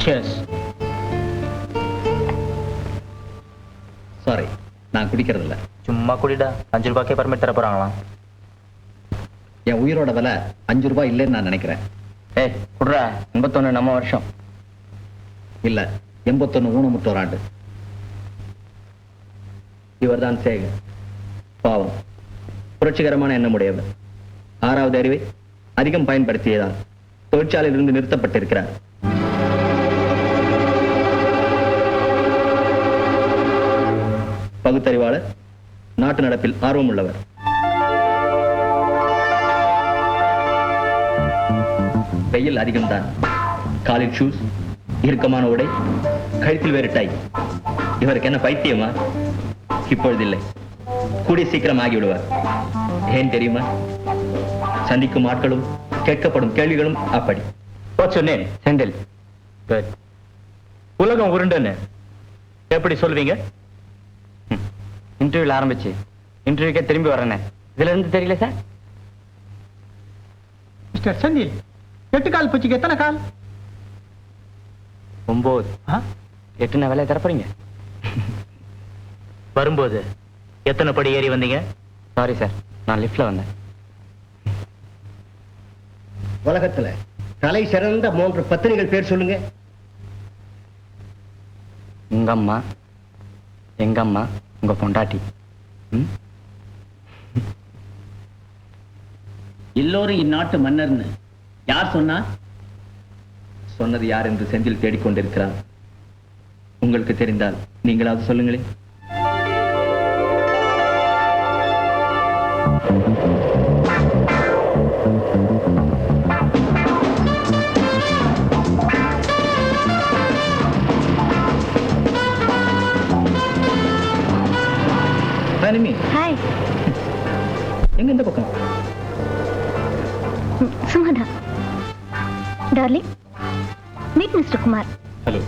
Cheers. Sorry, நான் குடிக்கிறது இல்ல. சும்மா குடிடா. 5 ரூபாய்க்கே பர்மிட் தர போறாங்களாம். என் உயிரோட விலை 5 ரூபாய் இல்லைன்னு நான் நினைக்கிறேன். ஏய் குடுறா. 81 நம்ம வருஷம் இல்ல, 81 ஊனமுற்றோர் ஆண்டு. இவர்தான் சேகர். பாவம், புரட்சிகரமான எண்ணமுடையவர். 6வது அறிவை அதிகம் பயன்படுத்தியதால் தொழிற்சாலையிலிருந்து நிறுத்தப்பட்டிருக்கிறார். பகுத்தறிவாளர், நாட்டு நடப்பில் ஆர்வம் உள்ளவர். வெயில் அதிகம்தான். காலில் ஷூஸ், இறுக்கமான உடை, கழுத்தில் வேறு டை. இவருக்கு என்ன பைத்தியமா? இப்பொழுதில்லை, கூடிய சீக்கிரம் ஆகிவிடுவார். ஏன் தெரியுமா? சந்திக்கும் ஆட்களும் கேட்கப்படும் கேள்விகளும் அப்படி. சொன்னேன் செந்தில். உலகம் உருண்டுன்னு எப்படி சொல்லுவீங்க? இன்டர்வியூல ஆரம்பிச்சு இன்டர்வியூக்கே திரும்பி வரேன்னு இதுல இருந்து தெரியல சார். மிஸ்டர் செந்தில், 8 கால் பூச்சிக்கு எத்தனை கால்? 9. 8 வேலையை தரப்போறீங்க. வரும்போது எத்தனை படி ஏறி வந்தீங்க? சாரி சார், நான் லிஃப்ட்ல வந்தேன். உலகத்துல தலை சிறந்த 3 பத்தினிகள் பேர் சொல்லுங்க. உங்க அம்மா, எங்க அம்மா, உங்க பொண்டாட்டி. எல்லோரும் இந்நாட்டு மன்னர்னு யார் சொன்னா? சொன்னது யார் என்று செந்தில் தேடிக்கொண்டிருக்கிறார். உங்களுக்கு தெரிந்தால் நீங்களாவது சொல்லுங்களேன். ஹாய். எங்க இந்த பக்கம்? சும்மாடா. Darling, meet mister Kumar. Hello.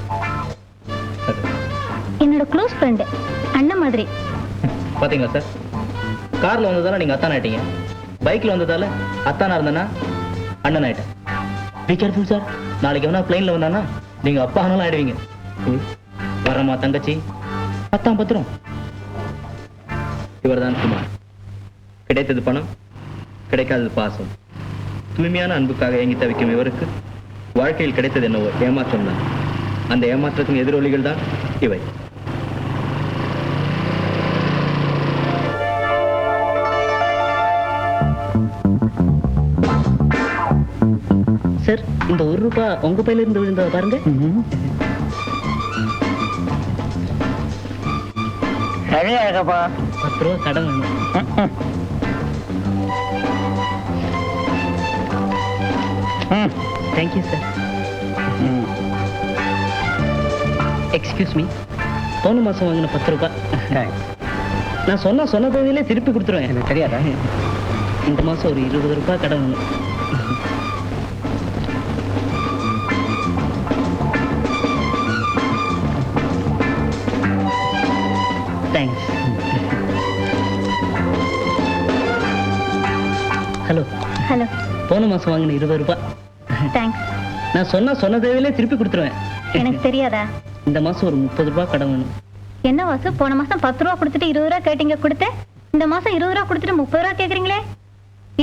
என்னோட க்ளோஸ் ஃப்ரெண்ட், அண்ணன் மாதிரி. பாத்தீங்களா சார், கார்ல வந்ததால நீங்க அத்தான் ஆயிட்டீங்க, பைக்ல வந்ததால அத்தானா இருந்தனா அண்ணன் ஆயிட்டேன். பி கேர்ஃபுல் சார், நாளைக்கு எவனா பிளைன்ல வந்தானா நீங்க அப்பா ஆனாலும் ஆயிடுவீங்க. வரமா தங்கச்சி, அத்தான் பத்திரம். இவர்தான் குமார். கிடைத்தது பணம், கிடைக்காதது பாசம். தூய்மையான அன்புக்காக ஏங்கி தவிக்கும் இவருக்கு வாழ்க்கையில் கிடைத்தது என்னவோ ஏமாற்றம் தான். அந்த ஏமாற்றத்தின் எதிரொலிகள் தான் இவை. சார், இந்த 1 ரூபாய் உங்க பையில இருந்து விழுந்தத பாருங்க. சரியாகப்பா. 10 ரூபாய் கடன் வேணும். Thank you sir. எக்ஸ்கியூஸ் மீ, போன மாசம் வாங்கின 10 ரூபாய் நான் சொன்ன தேதியிலே திருப்பி கொடுத்துருவேன். எனக்கு தெரியாதா? இந்த மாசம் ஒரு 20 ரூபாய் கடன் வேணும். தேங்க்ஸ். ஹலோ. ஹலோ. போன மாசம் வாங்கின 20 ரூபாய். தேங்க்ஸ். நான் சொன்ன தேதியிலே திருப்பி கொடுத்துருவேன். எனக்கு தெரியாதா? இந்த மாசம் ஒரு 30 ரூபாய் கடன் வேணும். என்ன வாசு, போன மாசம் 10 ரூபா கொடுத்துட்டு 20 ரூபா கேட்டீங்க, கொடுத்தேன். இந்த மாசம் 20 ரூபா கொடுத்துட்டு 30 ரூபா கேக்குறீங்களே.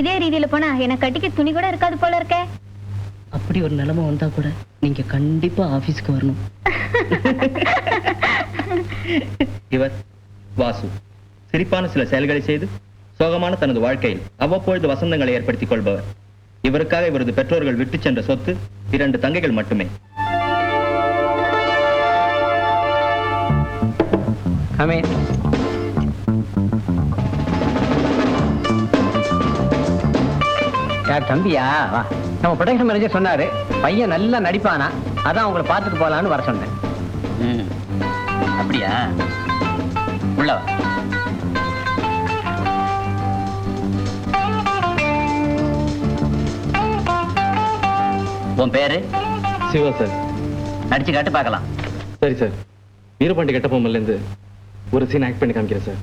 இதே ரீதியில போனா எனக்கு கட்டிக்கு துணி கூட இருக்காது போல இருக்கே. அப்படி ஒரு நிலைமை வந்தா கூட நீங்க கண்டிப்பா ஆபீஸ்க்கு வரணும். இவர் வாசு. சிரிப்பான சில செயல்களை செய்து சோகமான தனது வாழ்க்கையில் அவ்வப்பொழுது வசந்தங்களை ஏற்படுத்திக் கொள்பவர். இவருக்காக இவரது பெற்றோர்கள் விட்டு சென்ற சொத்து 2 தங்கைகள் மட்டுமே. யார் தம்பியா? வா. நம்ம ப்ரொடக்ஷன் மேனேஜர் சொன்னாரு பையன் நல்லா நடிப்பானா, அதான் உங்களை பார்த்துட்டு போலான்னு வர சொன்னேன். அப்படியா? உள்ள வா. உன் பேரு? சிவா சார். நடிச்சு காட்டு பார்க்கலாம். சரி சார், வீரபாண்டி கட்டபொம்மன்ல இருந்து ஒரு சீன் ஆக்ட் பண்ணி காமிக்கிறேன் சார்.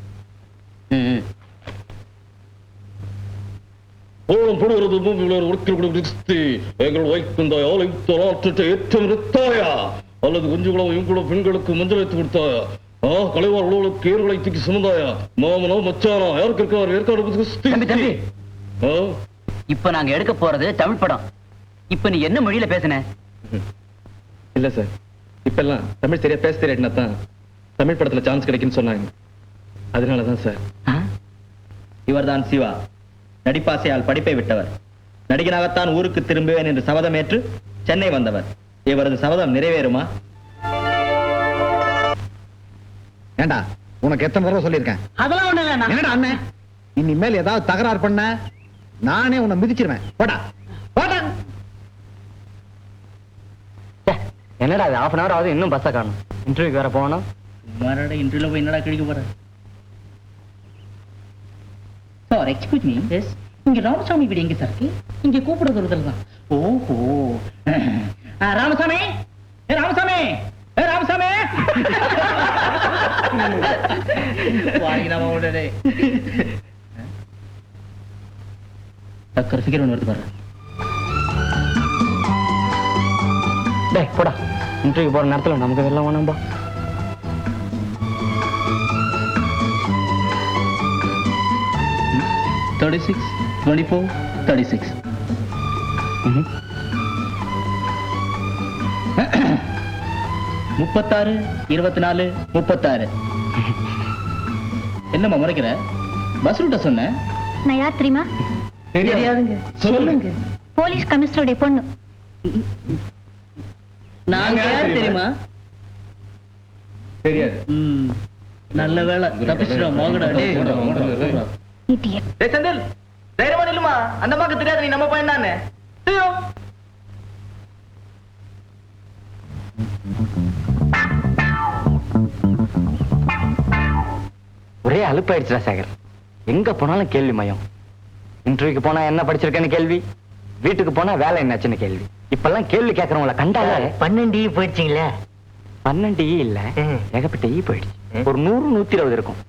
ஓളം போடுகிறது பூமியில் ஒடுக்கி எங்கள் வைக்குந்த ஆலயத்தை ஆற்றத்தை ஏற்றம் நிறுத்தாயா அல்லது குஞ்சுகளோ இங்குளோ பெண்களுக்கு மஞ்சள் வைத்து கொடுத்தாயா கலைவார் உழவுகளுக்கு ஏர்களை தூக்கி சுமந்தாயா மாமனோ மச்சானா யாருக்கு இருக்கார் ஏற்காடு இப்ப நாங்க எடுக்க போறது தமிழ் படம். இப்ப நீ என்ன மொழியில பேசுன? இல்ல சார், இப்பெல்லாம் தமிழ் சரியா பேச தெரியாட்டினா தான் தமிழ் படத்துல சான்ஸ் கிடைக்குன்னு சொன்னாங்க. அதனாலதான் சார். இவர்தான் சிவா. நடிப்பாசையால் படிப்பை விட்டவர். நடிகனாகத்தான் ஊருக்கு திரும்புவேன் என்று சபதம் ஏற்று சென்னை வந்தவர். இவரது சபதம் நிறைவேறுமா? ஏண்டா உனக்கு எத்தனை தடவை சொல்லியிருக்கேன்? அதெல்லாம் ஒண்ணு இல்ல. என்னடா அண்ணன், இனிமேல் ஏதாவது தகராறு பண்ண நானே உன்னை மிதிச்சிருவேன். போடா போடா. என்னடா அது 1/2 hour ஆகுது, இன்னும் பஸ்ஸை காணும். இன்டர்வியூக்கு வேற போகணும். மறுபடியும் இன்டர்வியூல போய் என்னடா கழிக்க போற? Sir excuse me. எஸ். இங்க ராமசாமி வீடு எங்க சார் இருக்கு? இங்க கூப்பிடுறது ஒருத்தர் தான். ஓஹோ, ராமசாமி. ஏ ராமசாமி, ஏ ராமசாமி. வாங்கி நாம உடனே டக்கர் ஃபிகர் ஒன்று வருது பாரு. டேய் போடா, இன்டர்வியூ போற நேரத்துல நமக்கு வெள்ளம் வேணாம்பா. $36, $24, $36. 36, 24, 36. என்னம்மா முறைக்கிற? பஸ் ரூட்ட சொன்ன? நான் யார் தெரியுமா? தெரியாதுங்க. சொல்லுங்க. போலீஸ் கமிஷனருடைய பொண்ணு. நாங்க யார் தெரியுமா? தெரியாது. நல்ல வேளை தப்பிச்சிட்டோம். மோகடா டேய். Idiot. டேய் செந்தில், தைரியமா நில்லுமா. அந்த அம்மாக்கு தெரியாது நீ நம்ம பையன் தானே. ஒரே அலுப்பாயிடுச்சுடா சேகர். எங்க போனாலும் கேள்வி மயம். இன்டர்வியூக்கு போனா என்ன படிச்சிருக்கேன்னு கேள்வி, வீட்டுக்கு போனா வேலை என்னாச்சுன்னு கேள்வி. இப்பெல்லாம் கேள்வி கேட்கறவங்கள கண்டாலே 12 போயிடுச்சிங்களே. 12 இல்ல, ஏகப்பட்ட போயிடுச்சு. ஒரு 100, 120 இருக்கும்.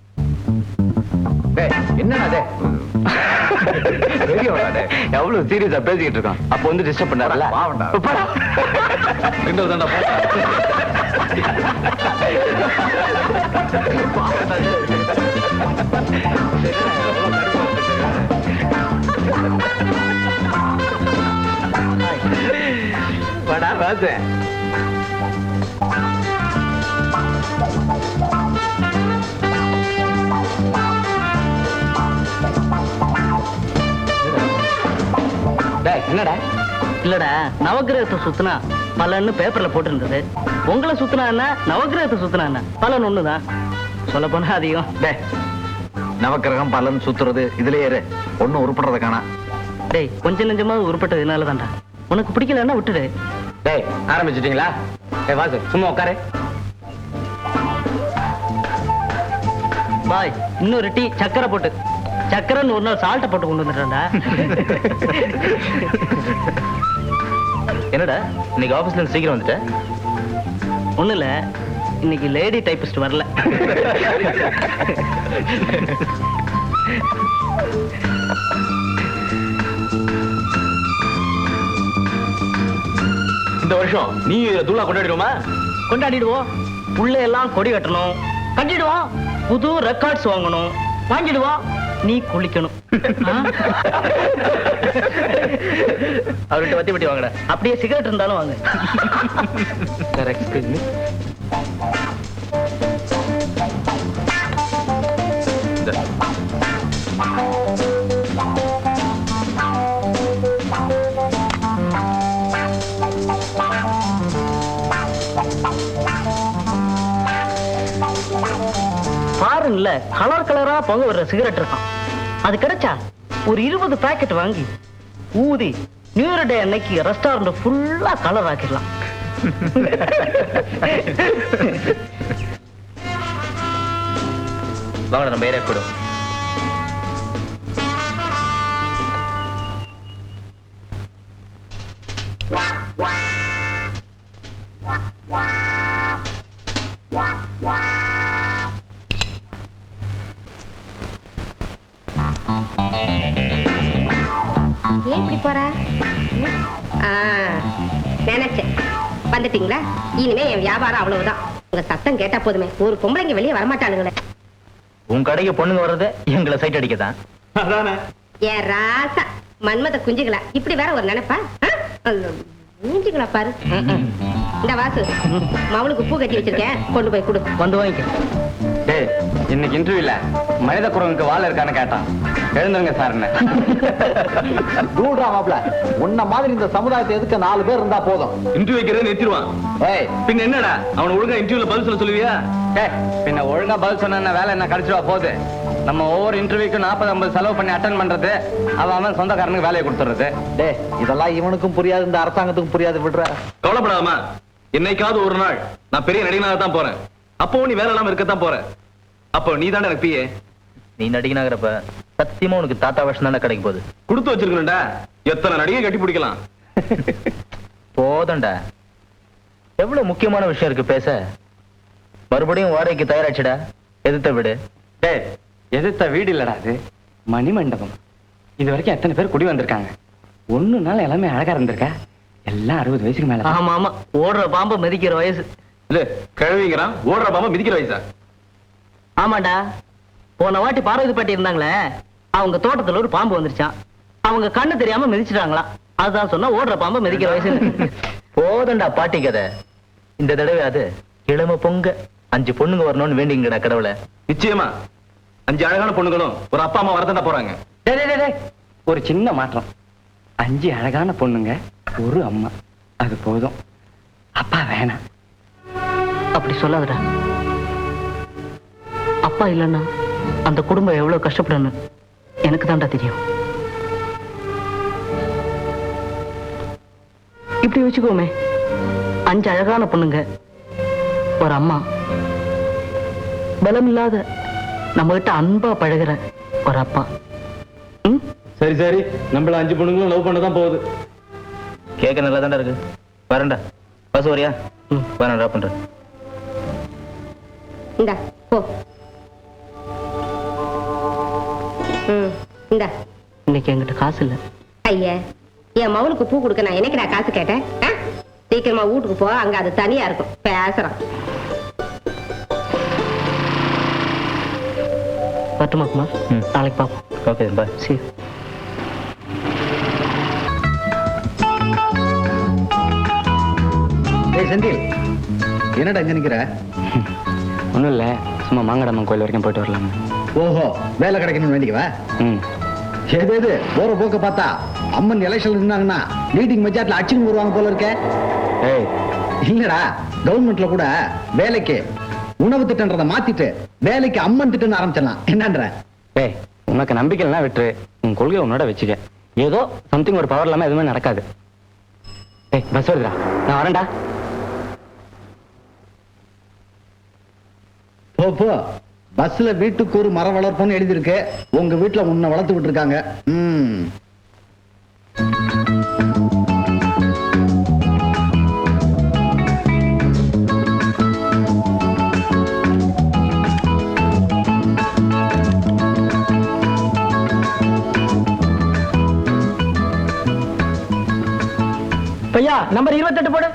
என்னடா எவ்வளவு சீரியஸா பேசிக்கிட்டு இருக்கான். அப்ப வந்து டிஸ்டர்ப் பண்ணாருல. வாடா பாத்து. என்னடா? இல்லடா, நவகிரகத்தை சுத்தினா பலன்னு பேப்பர்ல போட்டு இருந்தது. உங்களை சுத்தினா என்ன, நவகிரகத்தை சுத்தினா என்ன, பலன் ஒண்ணுதான். சொல்ல போனா அதிகம். நவக்கிரகம் பலன் சுத்துறது இதுல ஏறு ஒன்னும் உருப்படுறத காணா. டேய், கொஞ்சம் நெஞ்சமாவது உருப்பட்டது என்னாலதான்டா. உனக்கு பிடிக்கலன்னா விட்டுடு. டேய், ஆரம்பிச்சிட்டீங்களா? ஏய் வாசு, சும்மா உட்காரு. பாய், இன்னொரு டீ சக்கரை போட்டு. சக்கரைன்னு ஒரு நாள் சால்ட்டை போட்டு கொண்டு வந்துட்டேன்டா. என்னடா இன்னைக்கு ஆபீஸ்ல இருந்து சீக்கிரம் வந்துட்ட? ஒண்ணு இல்ல, இன்னைக்கு லேடி டைபிஸ்ட் வரல. இந்த வருஷம் நீ தூளா கொண்டாடிடுவோமா? கொண்டாடிடுவோம். உள்ள எல்லாம் கொடி கட்டணும், கட்டிடுவோம். புது ரெக்கார்ட்ஸ் வாங்கணும், வாங்கிடுவோம். நீ குளிக்கணும். அவர்கிட்ட வத்தி பட்டி வாங்கடா. அப்படியே சிகரெட் இருந்தாலும் வாங்க. Sir excuse me. ஃபாரின்ல கலர் கலரா பொங்க வர்ற சிகரெட் இருக்கான். அது கிடைச்சா ஒரு 20 பாக்கெட் வாங்கி ஊதி நியூ இயர் டே அன்னைக்கு ரெஸ்டாரண்ட் ஃபுல்லா கலர் ஆக்கிடலாம். வாங்கடா, நம்ம ஏரியா போயிடும். நினைச்சேன். வந்துட்டீங்களா? இனிமே என் வியாபாரம் அவ்வளவுதான். உங்க சத்தம் கேட்டா போதுமே, ஒரு பொம்பளைங்க வெளியே வரமாட்டானுங்களே. உன் கடைக்கு பொண்ணுங்க வர்றது எங்களை சைட் அடிக்கதான். அதானே. ஏன் ராசா மன்மத குஞ்சுகளா, இப்படி வேற ஒரு நினைப்பா? மூஞ்சிங்களா பாரு. இந்த வாசு, மவளுக்கு பூ கட்டி வச்சிருக்கேன், கொண்டு போய் கொடு. வந்து வாங்கிக்க. டேய், இன்னைக்கு இன்டர்வியூல மனித குரங்குக்கு வால் இருக்கான்னு கேட்டான். எழுந்துருங்க சார்னு. தூடுறா மாப்ள, உன்ன மாதிரி இந்த சமுதாயத்தை எதுக்கு 4 பேர் இருந்தா போதும். இன்டர்வியூ வைக்கிறேன்னு நிறுத்திடுவான். ஏய், பின்ன என்னடா அவன் ஒழுங்கா இன்டர்வியூல பதில் சொல்ல சொல்லுவியா? டேய், பின்ன ஒழுங்கா பதில் சொன்ன வேலை என்ன கிடைச்சிருவா போகுது. நம்ம ஒவ்வொரு இன்டர்வியூக்கும் 40-50 செலவு பண்ணி அட்டன் பண்றது, அவன் சொந்தக்காரனுக்கு வேலையை கொடுத்துறது. டேய், இதெல்லாம் இவனுக்கும் புரியாது, இந்த அரசாங்கத்துக்கும் புரியாது, விடுற. கவலைப்படாம, என்னைக்காவது ஒரு நாள் நான் பெரிய நடிகனாக தான் போறேன். அப்போ நீ வேலை இல்லாம இருக்கத்தான் போற. அப்போ நீ தானே எனக்கு பிஏ. நீ நடிகனாகிறப்ப சத்தியமா உனக்கு தாத்தா வருஷம் தானே கிடைக்க போகுது. கொடுத்து வச்சிருக்கணும்டா. எத்தனை நடிகை கட்டி பிடிக்கலாம். போதண்டா, எவ்வளவு முக்கியமான விஷயம் இருக்கு பேச. மறுபடியும் வாடகைக்கு தயாராச்சுடா, எதிர்த்த விடு. டேய், எதிர்த்த வீடு இல்லடா, அது மணிமண்டபம். இது வரைக்கும் எத்தனை பேர் குடி வந்திருக்காங்க. ஒண்ணு நாள் எல்லாமே அழகா இருந்திருக்கா. எல்லாம் 60 வயசுக்கு மேல. ஆமா ஆமா, ஓடுற பாம்பை மிதிக்கிற வயசு. இல்ல கழுவிங்கிறான், ஓடுற பாம்பா மிதிக்கிற வயசா? ஆமாண்டா, போன வாட்டி பார்வதி பாட்டி இருந்தாங்களே, அவங்க தோட்டத்துல ஒரு பாம்பு வந்துருச்சான். அவங்க கண்ணு தெரியாம மிதிச்சிட்டாங்களாம். அதுதான் சொன்னா ஓடுற பாம்பை மிதிக்கிற வயசு. போதண்டா பாட்டி கதை. இந்த தடவை அது இளம பொங்க 5 பொண்ணுங்க வரணும்னு வேண்டிங்கடா கடவுளை. நிச்சயமா 5 அழகான பொண்ணுங்களும் ஒரு அப்பா அம்மா வரதான் போறாங்க. டேய், டேய், டேய், ஒரு சின்ன மாற்றம். 5 அழகான பொண்ணுங்க, ஒரு அம்மா, அது போதும். அப்பா வேணாம். அப்படி சொல்லாதடா. அப்பா இல்லைன்னா அந்த குடும்பம் எவ்வளவு கஷ்டப்படணும் எனக்கு தான்டா தெரியும். இப்படி வச்சுக்கோமே, 5 அழகான பொண்ணுங்க, ஒரு அம்மா, பலம் இல்லாத நம்ம கிட்ட அன்பா பழகுற ஒரு அப்பா. சரி சரி, நம்மள 5 பொண்ணுங்களும் லவ் பண்ணதான் போகுது. கேட்க நல்லா தான்டா இருக்கு. வரேன்டா. பஸ் வரியா? வரேன், ட்ராப் பண்றேன். இந்தா போ. இந்தா. இன்னைக்கு என்கிட்ட காசு இல்ல. ஐயா, என் மவனுக்கு பூ கொடுக்க நான் என்னைக்கு நான் காசு கேட்டேன்? சீக்கிரமா வீட்டுக்கு போ, அங்க அது தனியா இருக்கும். பேசுறான். பட்டுமா குமார்? நாளைக்கு பார்ப்போம். ஓகே, பாய். சரி. ஏய் செந்தில், என்னடா இங்க நிக்கிற? ஒண்ணும் இல்ல, சும்மா மாங்கடம்மன் கோயில் வரைக்கும் போயிட்டு வரலாம். ஓஹோ, வேலை கிடைக்கணும்னு வேண்டிக்கவா? ஏது போற போக்க பார்த்தா அம்மன் எலெக்ஷன்ல இருந்தாங்கன்னா லீடிங் மெஜாரிட்டில அடிச்சுன்னு வருவாங்க போல இருக்க. ஏய், இல்லடா, கவர்மெண்ட்ல கூட வேலைக்கு உணவு திட்டன்றதை மாத்திட்டு வேலைக்கு அம்மன் திட்டம் ஆரம்பிச்சிடலாம். என்னன்ற? ஏய், உனக்கு நம்பிக்கை எல்லாம் விட்டுரு, உன் கொள்கை உன்னோட வச்சுக்க. ஏதோ சம்திங் ஒரு பவர் இல்லாம எதுவுமே நடக்காது. ஏய், பஸ் வருதுடா, நான் வரேன்டா. போ போ. பஸ்ல வீட்டுக்கு ஒரு மரம் வளர்ப்போம்னு எழுதியிருக்கு. உங்க வீட்டுல உன்னை வளர்த்து விட்டு இருக்காங்க. பையா, நம்பர் 28 போடு.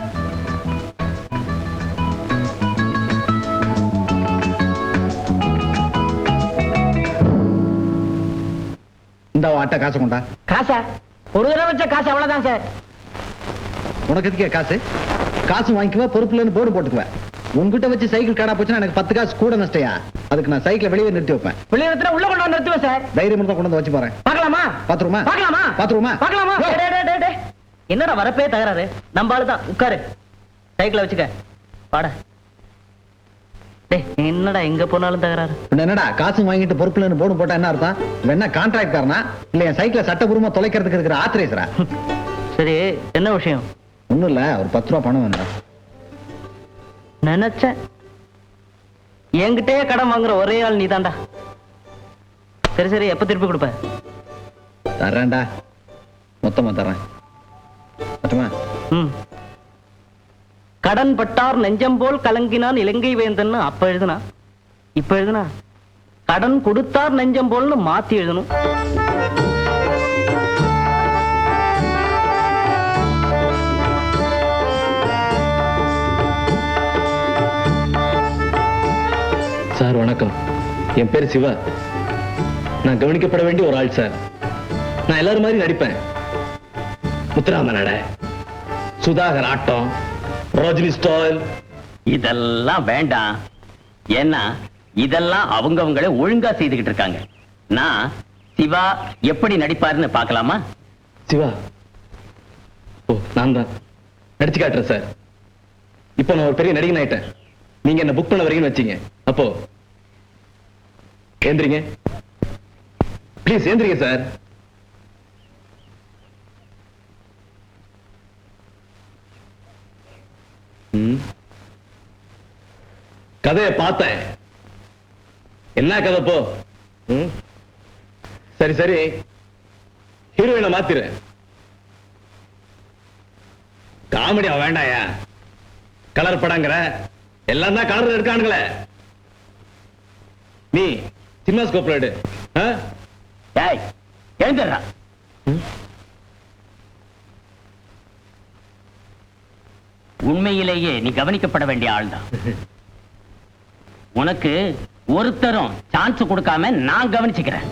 இந்த அட்டை காசு கொண்டா. காசா? ஒரு தடவை வச்ச காசு அவ்வளவுதான் சார். உனக்கு எதுக்கே காசு? காசு வாங்கிக்குவ, பொறுப்புலன்னு போர்டு போட்டுக்குவேன். உங்ககிட்ட வச்சு சைக்கிள் காணா போச்சுன்னா எனக்கு 10 காசு கூட நஷ்டையா? அதுக்கு நான் சைக்கிளை வெளியே நிறுத்தி வைப்பேன். வெளியே நிறுத்தினா உள்ள கொண்டு வந்து நிறுத்துவேன் சார். தைரியம் இருந்தா கொண்டு வந்து வச்சு போறேன். பார்க்கலாமா? பாத்துருமா? பார்க்கலாமா? பாத்துருமா? பார்க்கலாமா? டேய், டேய், டேய், டேய். என்னடா வரப்பே தகராறு? நம்ம ஆளுதான், உட்காரு. சைக்கிளை வச்சுக்க. வாடா. டேய், என்னடா எங்க போனாலும் தகராறு? என்னடா காசு வாங்கிட்டு பொறுப்புலன்னு போர்டு போட்டா என்ன அர்த்தம்? என்ன கான்ட்ராக்ட் காரனா இல்ல என் சைக்கிளை சட்டபூர்வமா தொலைக்கிறதுக்கு இருக்கிற ஆத்திரேசரா? சரி, என்ன விஷயம்? ஒண்ணும் இல்ல, ஒரு 10 ரூபா பணம் வேண்டாம். நினைச்சேன், என்கிட்டயே கடன் வாங்குற ஒரே ஆள் நீதான்டா. சரி சரி, எப்ப திருப்பி கொடுப்ப? தர்றேன்டா, மொத்தமா தர்றேன். மட்டுமா? கடன் பட்டார் நெஞ்சம் போல் கலங்கினான் இலங்கை வேந்தன் அப்ப எழுதுனா. இப்ப எழுதுனா கடன் கொடுத்தார் நெஞ்சம் போல்னு மாத்தி எழுதணும். சார் வணக்கம். என் பேர் சிவா. நான் கவனிக்கப்பட வேண்டிய ஒரு ஆள் சார். நான் எல்லாரும் மாதிரி நடிப்பேன். முத்துராம நட, சுதாகர் ஆட்டம், ரோஜினி ஸ்டைல். இதெல்லாம் வேண்டாம். ஏன்னா இதெல்லாம் அவங்களே ஒழுங்கா செய்துகிட்டு இருக்காங்க. நான் சிவா எப்படி நடிப்பாருன்னு பார்க்கலாமா? சிவா, ஓ நான் தான் நடிச்சு காட்டுறேன் சார். இப்போ நான் ஒரு பெரிய நடிகன் ஆயிட்டேன். நீங்க என்ன புக் பண்ண வரீங்கன்னு வச்சீங்க. அப்போ ஏந்திரிங்க ப்ளீஸ், ஏந்திரிங்க சார். கதையை பார்த்தேன். என்ன கதை போ? சரி சரி, ஹீரோயினை மாத்திரு. காமெடியா வேண்டாயா? கலர் படங்கிற எல்லாம் தான் கலர் எடுக்கானுங்களே. நீ சின்ன ஸ்கோப்ல எடு. டேய் எழுந்துடுறா. உண்மையிலேயே நீ கவனிக்கப்பட வேண்டிய ஆள்தான். உனக்கு ஒருத்தரும் சான்ஸ் கொடுக்காம நான் கவனிச்சுக்கிறேன்.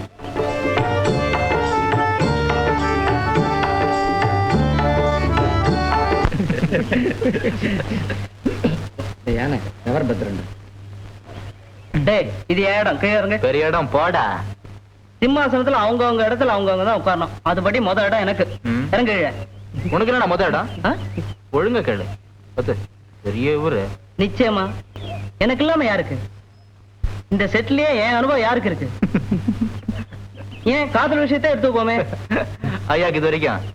யானை எவர் பத்திரன். டேய் இது இடம் கையாருங்க. பெரிய இடம் போடா. சிம்மாசனத்துல அவங்க இடத்துல அவங்க தான் உட்காரணும். அதுபடி முத இடம் எனக்கு. இறங்க. உனக்கு என்ன முத இடம்? ஒழுங்க கேளு. பெரிய ஊரு. நிச்சயமா எனக்கு இல்லாம யாருக்கு? இந்த செட்லயே என் அனுபவம் யாருக்கு இருக்கு? ஏன் காதல் விஷயத்தை எடுத்துக்கோமே. ஐயாக்கு இது வரைக்கும்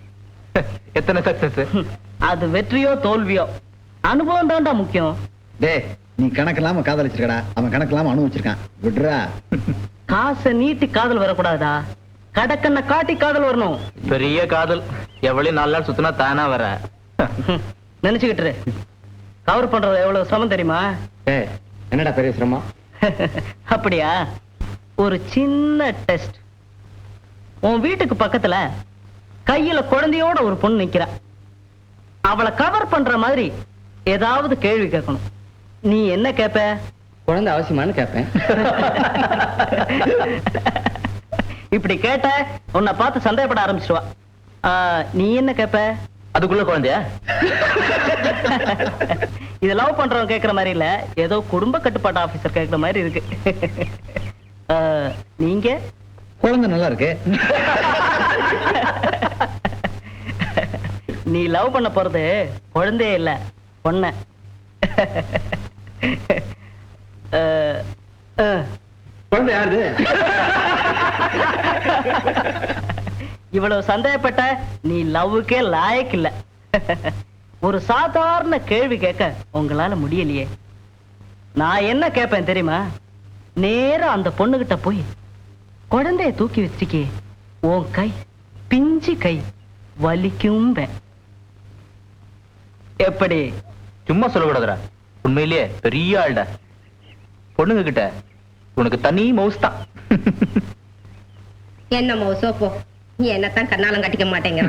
எத்தனை சக்சஸ்? அது வெற்றியோ தோல்வியோ அனுபவம் தான்டா முக்கியம். டே, நீ கணக்கில்லாம காதலிச்சிருக்கடா, அவன் கணக்கில்லாம அனுபவிச்சிருக்கான். விடுறா. காசை நீட்டி காதல் வரக்கூடாதா? கடக்கண்ண காட்டி காதல் வரணும். பெரிய காதல் எவ்வளவு 4 நாள் சுத்தினா தானா வர. நினைச்சுக்கிட்டு கவர் பண்றது எவ்வளவு சிரமம் தெரியுமா? என்னடா பெரிய சிரமம்? அப்படியா? ஒரு சின்ன டெஸ்ட். உன் வீட்டுக்கு பக்கத்துல கையில குழந்தையோட ஒரு பொண்ணு நிக்கிறா. அவளை கவர் பண்ற மாதிரி ஏதாவது கேள்வி கேட்கணும். நீ என்ன கேப்ப? குழந்தை அவசியமானு கேட்பேன். இப்படி கேட்ட உன்னை பார்த்து சந்தேகப்பட ஆரம்பிச்சிடுவா. நீ என்ன கேப்ப? அதுக்குள்ள குழந்தையா? இது லவ் பண்றவங்க கேட்கிற மாதிரி இல்ல, ஏதோ குடும்ப கட்டுப்பாட்டு ஆபீசர் கேட்கிற மாதிரி இருக்கு. நீங்க? குழந்தை நல்லா இருக்கு. நீ லவ் பண்ண போறது குழந்தையே இல்ல, பொண்ண. குழந்தை யாரு? இவ்வளவு சந்தேகப்பட்ட நீ லவ்வுக்கே லாயக்கு இல்ல. ஒரு சாதாரண கேள்வி கேட்க உங்களால முடியலையே. நான் என்ன கேட்பேன் தெரியுமா? நேரா அந்த பொண்ணுகிட்ட போய் குழந்தைய தூக்கி வச்சுக்கே, உன் கை பிஞ்சு கை வலிக்கும். எப்படி? சும்மா சொல்லக்கூடாதுடா. உண்மையிலேயே பெரிய ஆள்டா. பொண்ணுங்க கிட்ட உனக்கு தனி மவுஸ் தான். என்ன மோசோ போ, நீ என்னத்தான் கண்ணாலம் கட்டிக்க மாட்டேங்கிற.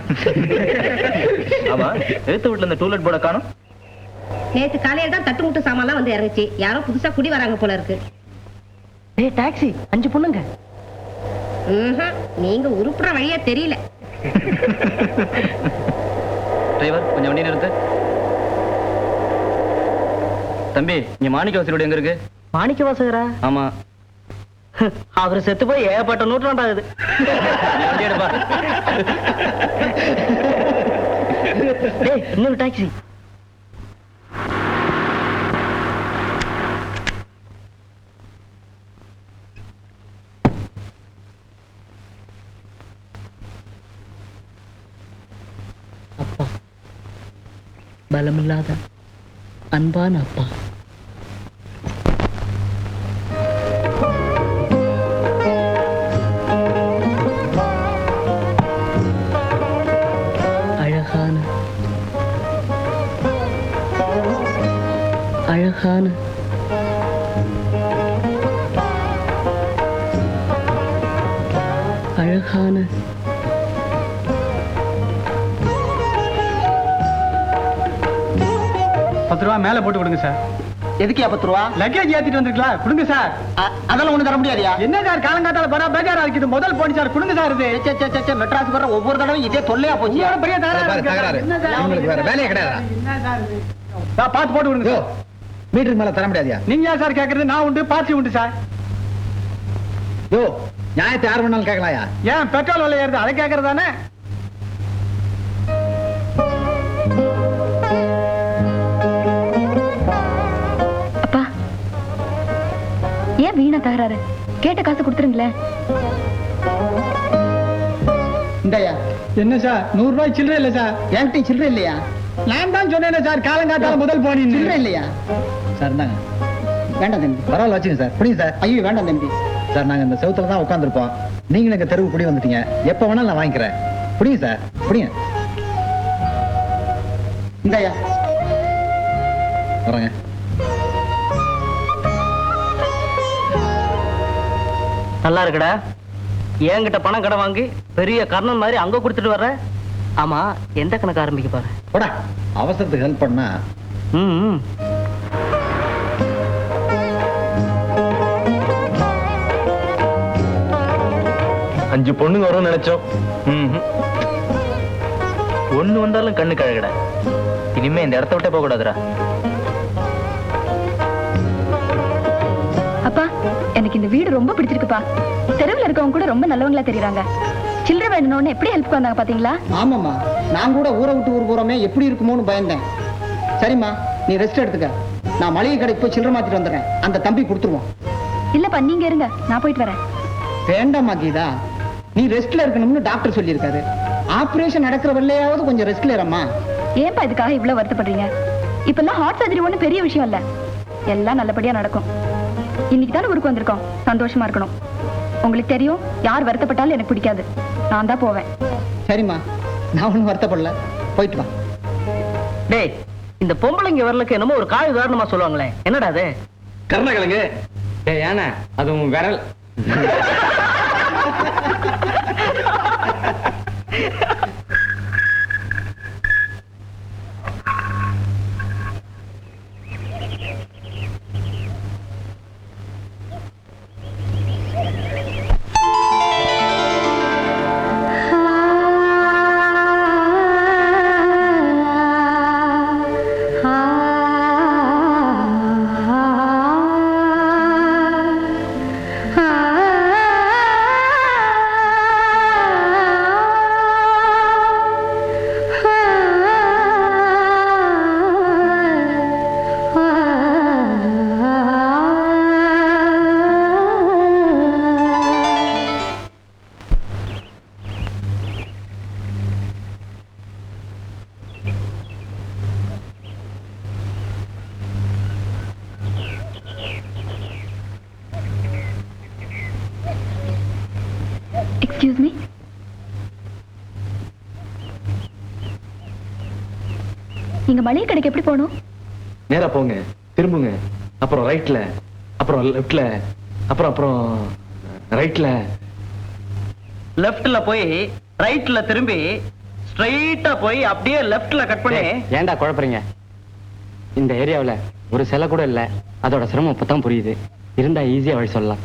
ஆமா, எழுத்து வீட்டுல இந்த டூலெட் போர்ட காணோம். நேத்து காலையில தான் தட்டு முட்டு சாமான்லாம் வந்து இறங்குச்சு. யாரோ புதுசா குடி வராங்க போல இருக்கு. ஏய் டாக்ஸி, 5 பொண்ணுங்க. நீங்க உருப்புற வழியா தெரியல. டிரைவர் கொஞ்சம் வண்டி நிறுத்து. தம்பி, இங்க மாணிக்க வாசகரோட எங்க இருக்கு? மாணிக்க வாசகரா? ஆமா. அவர் செத்து போய் ஏகப்பட்ட நூற்றாண்டு ஆகுது. இன்னொரு டாக்ஸி. அப்பா, பலமில்லாத அன்பான அப்பா. அழகான அழகான அழகான 10 ரூபா மேல போட்டு கொடுங்க சார். எதுக்கு 10 ரூபா? லக்கேஜ் ஏத்திட்டு வந்திருக்கலாம், கொடுங்க சார். அதெல்லாம் ஒண்ணு தர முடியாதியா? என்ன சார் காலங்காத்தால பரா பேஜாரா இருக்குது, முதல் போனி சார், கொடுங்க சார். இது மெட்ராஸ் வர ஒவ்வொரு தடவை இதே தொல்லையா போச்சு. உங்களோட பெரிய தகராறு. உங்களுக்கு வேற வேலையே கிடையாதா? பார்த்து போட்டு கொடுங்க சார். மீட்டருக்கு மேல தர முடியாதியா? நீங்க யார் சார் கேக்குறது? நான் உண்டு, பார்ட்டி உண்டு சார். யோ, நியாயத்தை யார் வேணாலும் கேட்கலாயா? ஏன் பெட்ரோல் விலை ஏறுது, அதை கேக்குறதானே? அப்பா ஏன் வீணா தகராறு? கேட்ட காசு கொடுத்துருங்களேன். இந்தாயா. என்ன சார் 100 ரூபாய் சில்லறை இல்ல சார். என்கிட்ட சில்லறை இல்லையா? நான் தான் சொன்னேன் சார், காலங்காத்தால முதல் போனி சில்லறை இல்லையா? சார் இந்தாங்க. வேண்டாம் தம்பி. பரவாயில்ல வச்சுங்க சார். புரியுங்க சார். ஐயோ வேண்டாம் தம்பி. சார் நாங்க இந்த செவுத்துல தான் உட்காந்துருப்போம். நீங்களும் எங்க தெருவு குடி வந்துட்டீங்க. எப்ப வேணாலும் நான் வாங்கிக்கிறேன். புரியுங்க சார். புரியுங்க. இந்தாயா. வரேங்க. நல்லா இருக்குடா. என்கிட்ட பணம் கடை வாங்கி பெரிய கர்ணன் மாதிரி அங்க கொடுத்துட்டு வர்ற. ஆமா, எந்த கணக்கு ஆரம்பிக்க பாரு. போடா. அவசரத்துக்கு ஹெல்ப் பண்ணா. ம். 5 பொண்ணுங்க வரும்னு நினைச்சோம். ஒண்ணு வந்தாலும் கண்ணு கழகடா. இனிமே இந்த இடத்த விட்டே போக கூடாதுடா. அப்பா எனக்கு இந்த வீடு ரொம்ப பிடிச்சிருக்குப்பா. தெருவில் இருக்கவங்க கூட ரொம்ப நல்லவங்களா தெரியுறாங்க. சில்லறை வேணும்னு எப்படி ஹெல்ப் வந்தாங்க பாத்தீங்களா? ஆமாம்மா, நான் கூட ஊரை விட்டு ஊர் போறோமே எப்படி இருக்குமோன்னு பயந்தேன். சரிம்மா, நீ ரெஸ்ட் எடுத்துக்க. நான் மளிகை கடைக்கு போய் சில்லறை மாத்திட்டு வந்துடுறேன். அந்த தம்பி கொடுத்துருவோம். இல்லப்பா நீங்க இருங்க, நான் போயிட்டு வரேன். வேண்டாமா கீதா, நீ ரெஸ்ட்ல இருக்கணும்னு டாக்டர் சொல்லியிருக்காரு. ஆபரேஷன் நடக்கிற வெள்ளையாவது கொஞ்சம் ரெஸ்ட்ல இருமா. ஏன்பா இதுக்காக இவ்வளவு வருத்தப்படுறீங்க? இப்பெல்லாம் ஹார்ட் சர்ஜரி ஒண்ணும் பெரிய விஷயம் இல்ல. எல்லாம் நல்லபடியா நடக்கும். இன்னைக்கு தானே ஊருக்கு வந்திருக்கோம், சந்தோஷமா இருக்கணும். உங்களுக்கு தெரியும், யார் வருத்தப்பட்டாலும் எனக்கு பிடிக்காது. நான் தான் போவேன். சரிம்மா, நான் ஒன்றும் வருத்தப்படல. போயிட்டு வா. டேய், இந்த பொம்பளைங்க வரலுக்கு என்னமோ ஒரு காய் உதாரணமா சொல்லுவாங்களே, என்னடா அது? கருணக்கிழங்கு. டேய் யானை, அது உன் விரல். Excuse me. நீங்க மளிகை கடைக்கு எப்படி போகணும்? நேரா போங்க, திரும்புங்க, அப்புறம் ரைட்ல, அப்புறம் லெஃப்ட்ல, அப்புறம் ரைட்ல. லெஃப்ட்ல போய் ரைட்ல திரும்பி ஸ்ட்ரைட்டா போய் அப்படியே லெஃப்ட்ல கட் பண்ணி. ஏன்டா குழப்பறீங்க? இந்த ஏரியாவுல ஒரு சிலை கூட இல்ல. அதோட சிரமம் இப்பதான் புரியுது. இருந்தா ஈஸியா வழி சொல்லலாம்.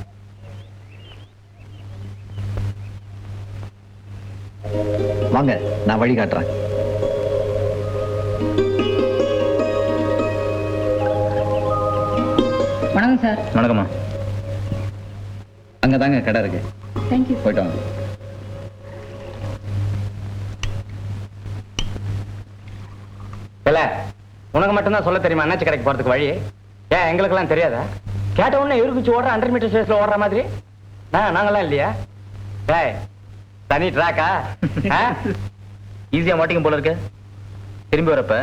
வாங்க, நான் வழி காட்டுறேன். வணக்கம் சார். வணக்கம்மா. அங்கதாங்க கடை இருக்கு. தேங்க்யூ. போயிட்டு வாங்க. இல்ல, உனக்கு மட்டும்தான் சொல்ல தெரியுமா அண்ணாச்சி கடைக்கு போறதுக்கு வழி? ஏன் எங்களுக்கெல்லாம் தெரியாதா? கேட்ட உடனே இருக்குச்சு ஓடுற 100 மீட்டர் ஸ்பேஸ்ல ஓடுற மாதிரி. நாங்கெல்லாம் இல்லையா? டேய், தனி ட்ராக்கா? ஈஸியா மாட்டிங்க போல இருக்கு. திரும்பி வரப்ப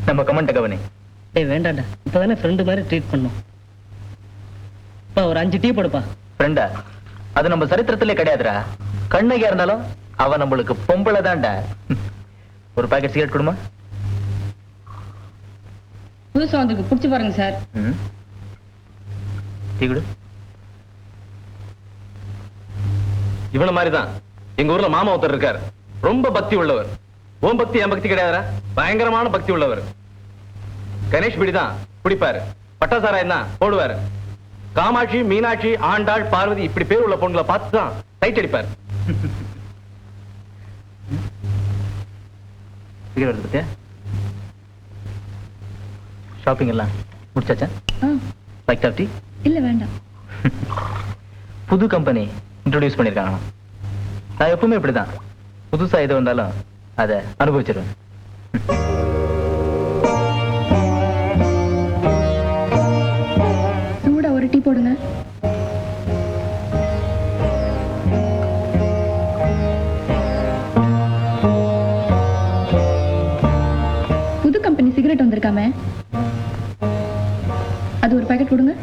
நம்ம கமெண்ட் கவனி. டேய் வேண்டாம்டா, இப்பதானே ஃப்ரெண்டு மாதிரி ட்ரீட் பண்ணோம். பா ஒரு 5 டீ போடுப்பா. ஃப்ரெண்டா? அது நம்ம சரித்திரத்திலே கிடையாதுடா. கண்ணகியா இருந்தாலும் அவ நம்மளுக்கு பொம்பளை தான்டா. ஒரு பாக்கெட் சிகரெட் கொடுமா. புதுசா வந்துருக்கு, குடிச்சு பாருங்க சார். டீ கொடு. இவன மாதிரிதான் எங்க ஊர்ல மாமா ஒருத்தர் இருக்கார். ரொம்ப பக்தி உள்ளவர். ஓம் பக்தி என் பக்தி கிடையாதுடா, பயங்கரமான பக்தி உள்ளவர். கணேஷ் பிடி தான் குடிப்பாரு, பட்டாசாராயம் தான் போடுவாரு. காமாட்சி, மீனாட்சி, ஆண்டாள், பார்வதி இப்படி பேர் உள்ள பொண்ணுங்களை பார்த்து தான் சைட் அடிப்பாரு. ஷாப்பிங் எல்லாம் முடிச்சாச்சா? லைக் டாப்டி இல்ல வேண்டாம். புது கம்பெனி இன்ட்ரோடியூஸ் பண்ணிருக்காங்க. நான் எப்பவுமே இப்படிதான், புதுசா எது வந்தாலும் அதை அனுபவிச்சிருவேன். சூடா ஒரு டீ போடுங்க. புது கம்பெனி சிகரெட் வந்திருக்காமே, அது ஒரு பாக்கெட் கொடுங்க.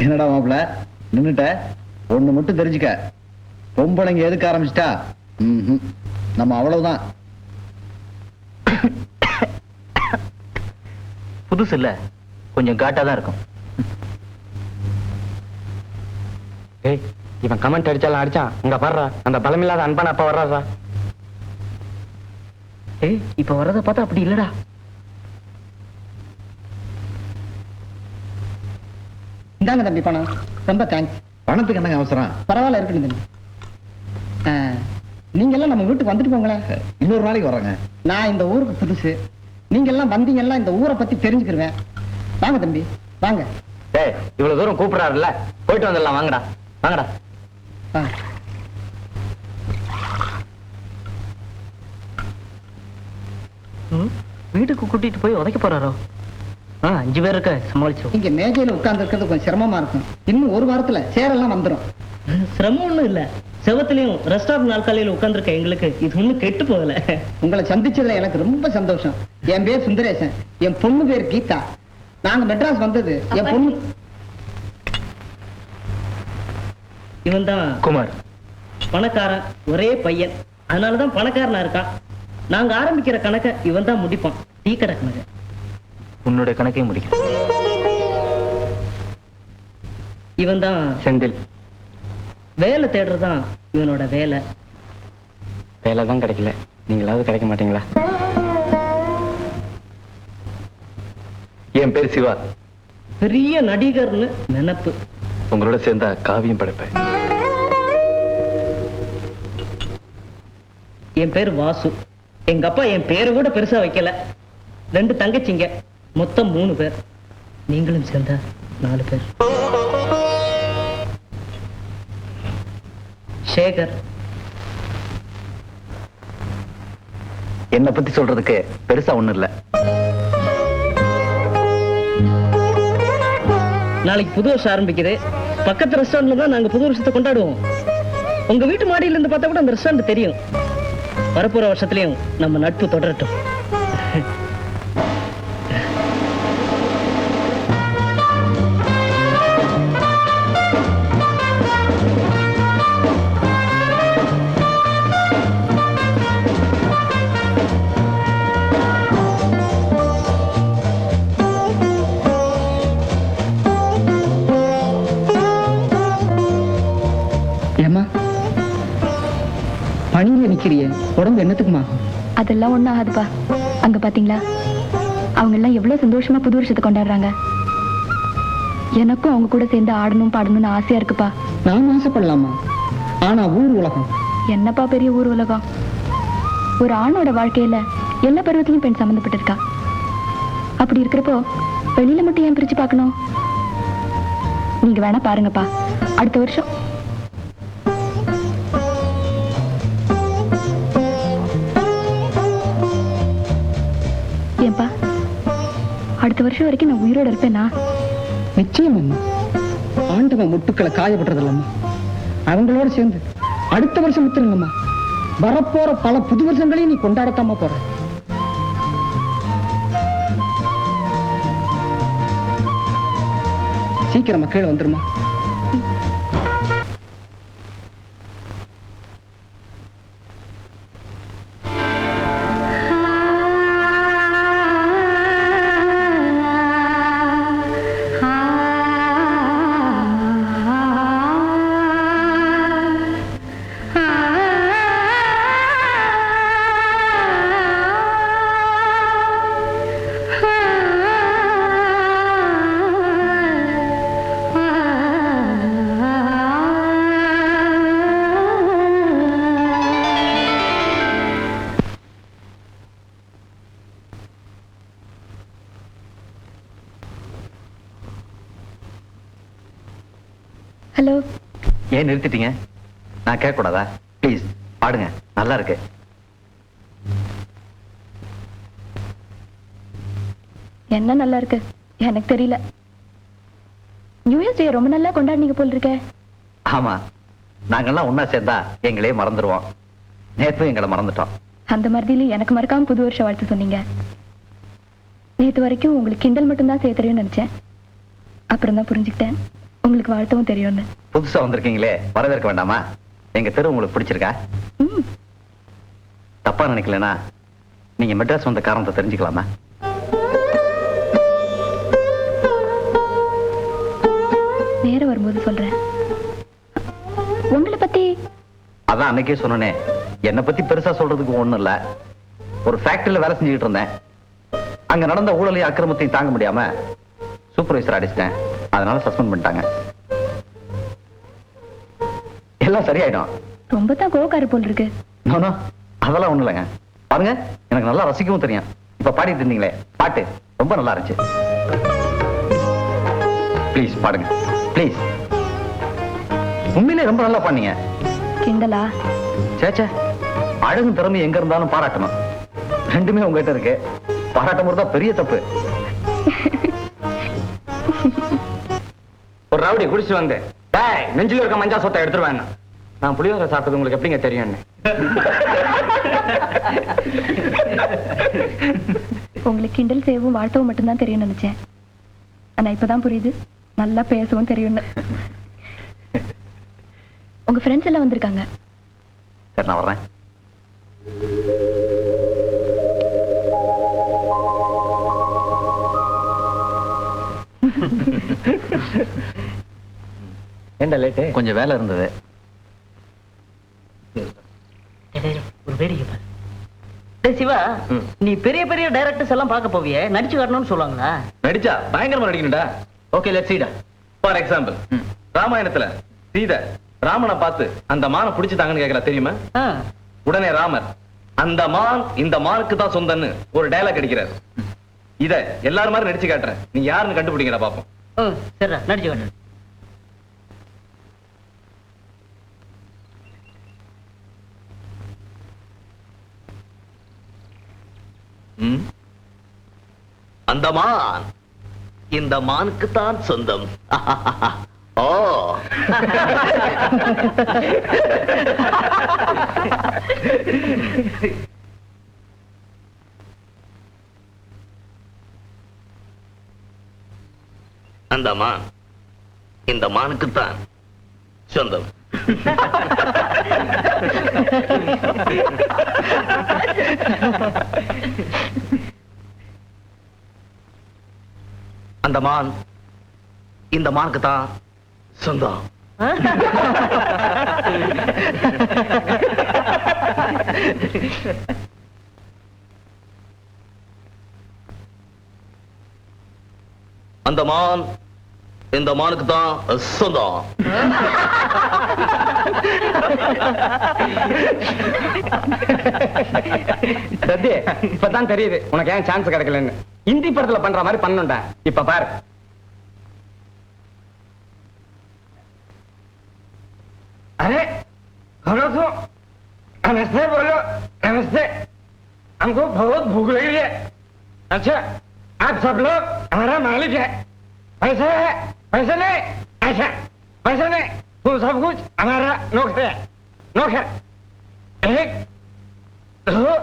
என்னடா மாப்பிள்ள நின்னுட்ட? ஒண்ணு மட்டும் தெரிஞ்சுக்க, பொம்பளைங்க எதுக்கு ஆரம்பிச்சிட்டா நம்ம அவ்வளவுதான். புதுசு இல்ல, கொஞ்சம் காட்டா தான் இருக்கும். ஏய், இவன் கமெண்ட் அடிச்சாலும் அடிச்சான், இங்க பாடுறா அந்த பலமில்லாத அன்பான அப்பா வர்றாரா. ஏய், இப்ப வர்றத பார்த்தா அப்படி இல்லடா. இந்தாங்க தம்பி பணம். ரொம்ப தேங்க்ஸ். பணத்துக்கு என்னங்க அவசரம்? பரவாயில்ல, இருக்கணும் தம்பி. நீங்க எல்லாம் நம்ம வீட்டுக்கு வந்துட்டு போங்களேன். இன்னொரு நாளைக்கு வர்றேங்க. நான் இந்த ஊருக்கு புதுசு, நீங்க எல்லாம் வந்தீங்கன்னா இந்த ஊரை பத்தி தெரிஞ்சுக்கிருவேன். வாங்க தம்பி வாங்க. ஏய், இவ்வளவு தூரம் கூப்பிடுறாருல்ல, போயிட்டு வந்துடலாம். வாங்கடா வாங்கடா. வீட்டுக்கு கூட்டிட்டு போய் உதைக்க போறாரோ? 5 பேர் இருக்க சமாளிச்சிடும். இங்க மேஜையில உட்கார்ந்து இருக்கிறது கொஞ்சம் சிரமமா இருக்கும். இன்னும் ஒரு வாரத்துல சேரெல்லாம் வந்துடும். சிரமம் ஒண்ணும் இல்ல. செவத்திலையும் ரெஸ்டாரண்ட் நாற்காலியில உட்கார்ந்துருக்க எங்களுக்கு இது ஒண்ணும் கெட்டு போகல. உங்களை சந்திச்சதுல எனக்கு ரொம்ப சந்தோஷம். என் பேர் சுந்தரேசன், என் பொண்ணு பேர் கீதா. நாங்க மெட்ராஸ் வந்தது என் பொண்ணு. இவன் தான் குமார், பணக்காரன், ஒரே பையன், அதனாலதான் பணக்காரனா இருக்கான். நாங்க ஆரம்பிக்கிற கணக்கை இவன் தான் முடிப்பான். டீ கடை கணக்கு. உன்னுடைய கணக்கையும் முடிக்கும். இவன் தான் செந்தில். வேலை தேடுறதுதான் இவனோட வேலை. வேலை தான் கிடைக்கல, நீங்களாவது கிடைக்க மாட்டீங்களா? என் பேர் சிவா. பெரிய நடிகர்னு நினைப்பு. உங்களோட சேர்ந்தா காவியம் படைப்பேன். என் பேர் வாசு. எங்க அப்பா என் பேரை கூட பெருசா வைக்கல. 2 தங்கச்சிங்க, மொத்தம் 3 பேர். நீங்களும் சேர்ந்தா 4 பேர். சேகர். என்னை பத்தி சொல்றதுக்கு பெருசா ஒண்ணும் இல்ல. நாளைக்கு புது வருஷம் ஆரம்பிக்குது. பக்கத்து ரெஸ்டாரண்ட்ல தான் நாங்க புது வருஷத்தை கொண்டாடுவோம். உங்க வீட்டு மாடியில இருந்து பார்த்தா கூட அந்த ரெஸ்டாரண்ட் தெரியும். வரப்போற வருஷத்துலயும் நம்ம நட்பு தொடரட்டும். ஏமா பணியில நிக்கிறியே, உடம்பு என்னத்துக்குமா? அதெல்லாம் ஒண்ணும் ஆகாதுப்பா. அங்க பாத்தீங்களா, அவங்க எல்லாம் எவ்வளவு சந்தோஷமா புது வருஷத்தை கொண்டாடுறாங்க. எனக்கும் அவங்க கூட சேர்ந்து ஆடணும் பாடணும்னு ஆசையா இருக்குப்பா. நான் ஆசைப்படலாமா? ஆனா ஊர் உலகம். என்னப்பா பெரிய ஊர் உலகம். ஒரு ஆணோட வாழ்க்கையில எல்லா பருவத்திலும் பெண் சம்மந்தப்பட்டிருக்கா. அப்படி இருக்கிறப்போ வெளியில மட்டும் ஏன் பிரிச்சு பார்க்கணும்? நீங்க வேணா பாருங்கப்பா, அடுத்த வருஷம் ஏன்பா அடுத்த வருஷம் வரைக்கும் நான் உயிரோட இருப்பேனா? நிச்சயம் அம்மா. ஆண்டவன் முட்டுக்களை காயப்படுறதில்லம்மா. அவங்களோட சேர்ந்து அடுத்த வருஷம் வித்துருங்கம்மா. வரப்போற பல புது வருஷங்களையும் நீ கொண்டாடத்தாம போற. சீக்கிரமா கீழே வந்துருமா. ஹலோ. ஏன் நிறுத்திட்டீங்க? நான் கேட்க கூடாதா? ப்ளீஸ் பாடுங்க, நல்லா இருக்கு. என்ன நல்லா இருக்கு எனக்கு தெரியல. நியூ இயர்ஸ் டே ரொம்ப நல்லா கொண்டாடினீங்க போல் இருக்க. ஆமா, நாங்கெல்லாம் ஒன்னா சேர்ந்தா எங்களே மறந்துடுவோம். நேற்றும் எங்களை மறந்துட்டோம். அந்த மாதிரில எனக்கு மறக்காம புது வருஷ வாழ்த்து சொன்னீங்க. நேத்து வரைக்கும் உங்களுக்கு கிண்டல் மட்டும்தான் செய்ய தெரியும்னு நினைச்சேன். அப்புறம் தான் புரிஞ்சுக்கிட்டேன் உங்களுக்கு வாழ்த்தவும் தெரியும்னு. புதுசா வந்திருக்கீங்களே, வரவேற்க வேண்டாமா? எங்க தெரு உங்களுக்கு பிடிச்சிருக்கா? தப்பா நினைக்கலனா நீங்க மெட்ராஸ் வந்த காரணத்தை தெரிஞ்சுக்கலாமா? நேரம் வரும்போது சொல்றேன். உங்களை பத்தி அதான் அன்னைக்கே சொன்னனே, என்னை பத்தி பெருசா சொல்றதுக்கு ஒண்ணும் இல்ல. ஒரு ஃபேக்டரியில வேலை செஞ்சுக்கிட்டு இருந்தேன். அங்க நடந்த ஊழலையும் அக்கிரமத்தையும் தாங்க முடியாம சூப்பர்வைசர் அடிச்சிட்டேன். அதனால சஸ்பெண்ட் பண்ணிட்டாங்க. எல்லாம் சரியாயிடும். ரொம்ப தான் கோவக்கார போல் இருக்கு. அதெல்லாம் ஒண்ணு இல்லைங்க. பாருங்க, எனக்கு நல்லா ரசிக்கவும் தெரியும். இப்ப பாடிட்டு இருந்தீங்களே பாட்டு ரொம்ப நல்லா இருந்துச்சு. ப்ளீஸ் பாடுங்க, ப்ளீஸ். உண்மையிலே ரொம்ப நல்லா பண்ணீங்க. கிண்டலா? சேச்சே, அழகும் திறமை எங்க இருந்தாலும் பாராட்டணும். ரெண்டுமே உங்ககிட்ட இருக்கு. பாராட்டம் போது தான் பெரிய தப்பு. ஒரு ரவுடி குடிச்சு வந்து நெஞ்சில இருக்க மஞ்சா சொத்தை எடுத்துருவேன். நான் புளியோரை சாப்பிட்டது உங்களுக்கு எப்படிங்க தெரியும்? உங்களுக்கு கிண்டல் செய்யவும் வாழ்த்தவும் மட்டும்தான் தெரியும் நினைச்சேன். ஆனா இப்பதான் புரியுது நல்லா பேசவும் தெரியும்னு. உங்க ஃப்ரெண்ட்ஸ் எல்லாம் வந்திருக்காங்க. சரி, நான் வர்றேன். என்ன லேட்டு? கொஞ்சம் வேலை இருந்தது. ஒரு வேடிக்கை பாரு. டேய் சிவா, நீ பெரிய பெரிய டைரக்டர்ஸ் எல்லாம் பார்க்க போவியே, நடிச்சு காட்டணும்னு சொல்லுவாங்களா? நடிச்சா பயங்கரமா நடிக்கணும்டா. ஓகே, லெட்ஸ் சீடா. ஃபார் எக்ஸாம்பிள், ராமாயணத்துல சீதை ராமனை பார்த்து அந்த மானை பிடிச்சிட்டாங்கன்னு கேட்கல தெரியுமா? உடனே ராமர் அந்த மான் இந்த மானுக்கு தான் சொந்தன்னு ஒரு டயலாக் அடிக்கிறார். இத எல்லாரும் மாதிரி நடிச்சு காட்டுறேன். நீ யாருன்னு கண்டுபிடிங்கடா பாப்போம். சரிடா, நடிச்சு காட்டு. அந்த மான் இந்த மானுக்கு தான் சொந்தம். ஓ, அந்த மான் இந்த மானுக்கு தான் சொந்தம். அந்த மான் இந்த மானுக்கு தான் சொந்தம். அந்த மான் இந்த மானுக்கு தான் சொந்தம். சத்யே, இப்பதான் தெரியுது உனக்கு ஏன் சான்ஸ் கிடைக்கலன்னு. இந்தி படத்துல பண்ற மாதிரி பண்ணுண்டா. இப்ப பாரு. अरे हेलो तो नमस्ते बोलो, नमस्ते। हमको बहुत भूख लगी है। अच्छा आप सब लोग हमारा मालिक है, पैसे है, पैसे नहीं, अच्छा पैसे नहीं, वो सब कुछ हमारा नौकर है, नौकर। 1 2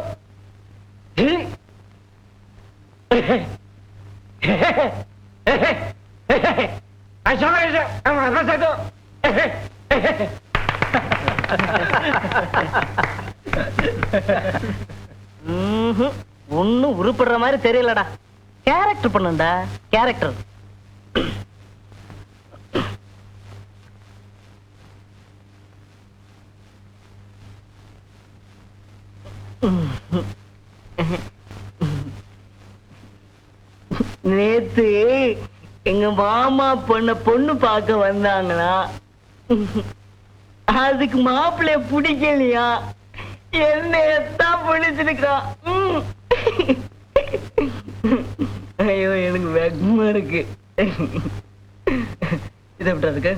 3 अच्छा पैसे हमारे पास है तो ஒன்னும் உருப்படுற மாதிரி தெரியலடா. கேரக்டர் பண்ணுடா, கேரக்டர். நேத்து எங்க மாமா பொண்ணு பார்க்க வந்தாங்களா, அதுக்கு மாப்பிள்ளைய பிடிக்கலையா, என்னத்தான் பிடிச்சிருக்கான். ஐயோ எனக்கு வெக்கமா இருக்கு. இதை விட்டுறதுக்கு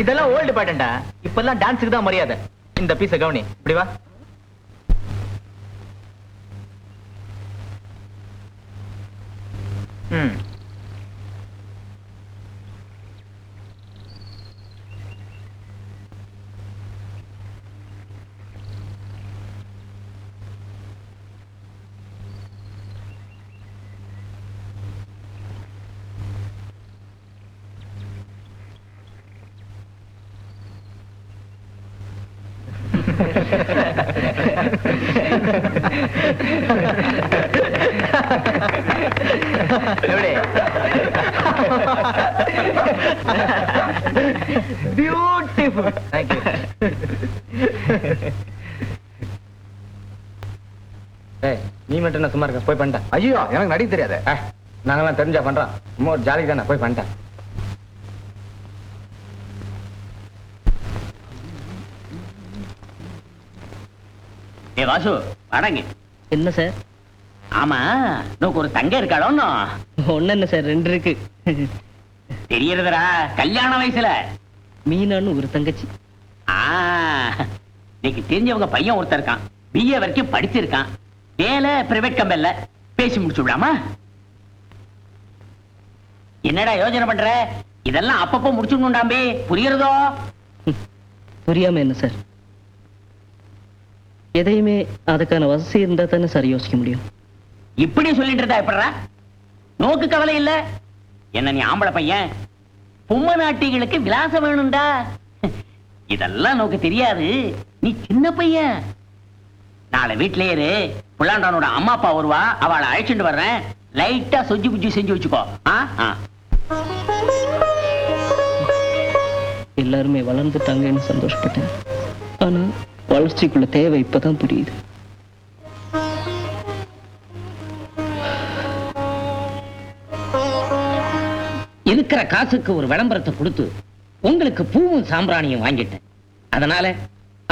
இதெல்லாம் ஓல்டு பாட்டா, இப்பெல்லாம் டான்ஸுக்கு தான் மரியாதை. இந்த பீஸ கவனி, இப்படி வா. பியூட்டிஃபுல். Thank you. நீ மட்டும் என்ன சும்மா இருக்க, போய் பண்ணிட்டேன். ஐயோ எனக்கு நடிக்க தெரியாது. நாங்கெல்லாம் தெரிஞ்சா பண்றோம், சும்மா ஒரு ஜாலிக்கு தானே, போய் பண்ணிட்டேன். ஏ வாசு வணங்க. என்ன சார்? ஆமா நோக்கு ஒரு தங்க இருக்காளோன்னு. ஒண்ணு என்ன சார், 2 இருக்கு. தெரியறதுடா, கல்யாண வயசுல. மீனான்னு ஒரு தங்கச்சி. இன்னைக்கு தெரிஞ்சவங்க பையன் ஒருத்தர் இருக்கான், BA வரைக்கும் படிச்சிருக்கான், வேலை பிரைவேட் கம்பெனில. பேசி முடிச்சு விடாமா? என்னடா யோசனை பண்ற? இதெல்லாம் அப்பப்போ முடிச்சுடணும்டாம்பே, புரியுறதோ? புரியாம என்ன சார்? எதையுமே அதுக்கான வசதி இருந்தா தானே சார் யோசிக்க முடியும். இப்படி சொல்லிட்டு இருந்தா எப்படா? நோக்கு கவலை இல்ல. என்ன நீ ஆம்பளை பையன், பொம்மை நாட்டிகளுக்கு விலாசம் வேணும்டா. இதெல்லாம் நோக்கு தெரியாது, நீ சின்ன பையன். நாளை வீட்லயே இரு, புள்ளாண்டானோட அம்மா அப்பா வருவா, அவளை அழைச்சிட்டு வர்றேன். லைட்டா சொஜ்ஜி புஜ்ஜி செஞ்சு வச்சுக்கோ. எல்லாருமே வளர்ந்துட்டாங்கன்னு சந்தோஷப்பட்டேன். ஆனா வளர்ச்சிக்குள்ள தேவை இப்பதான் புரியுது. இருக்கிற காசுக்கு ஒரு விளம்பரத்தை கொடுத்து உங்களுக்கு பூவும் சாம்பிராணியும் வாங்கிட்டேன். அதனால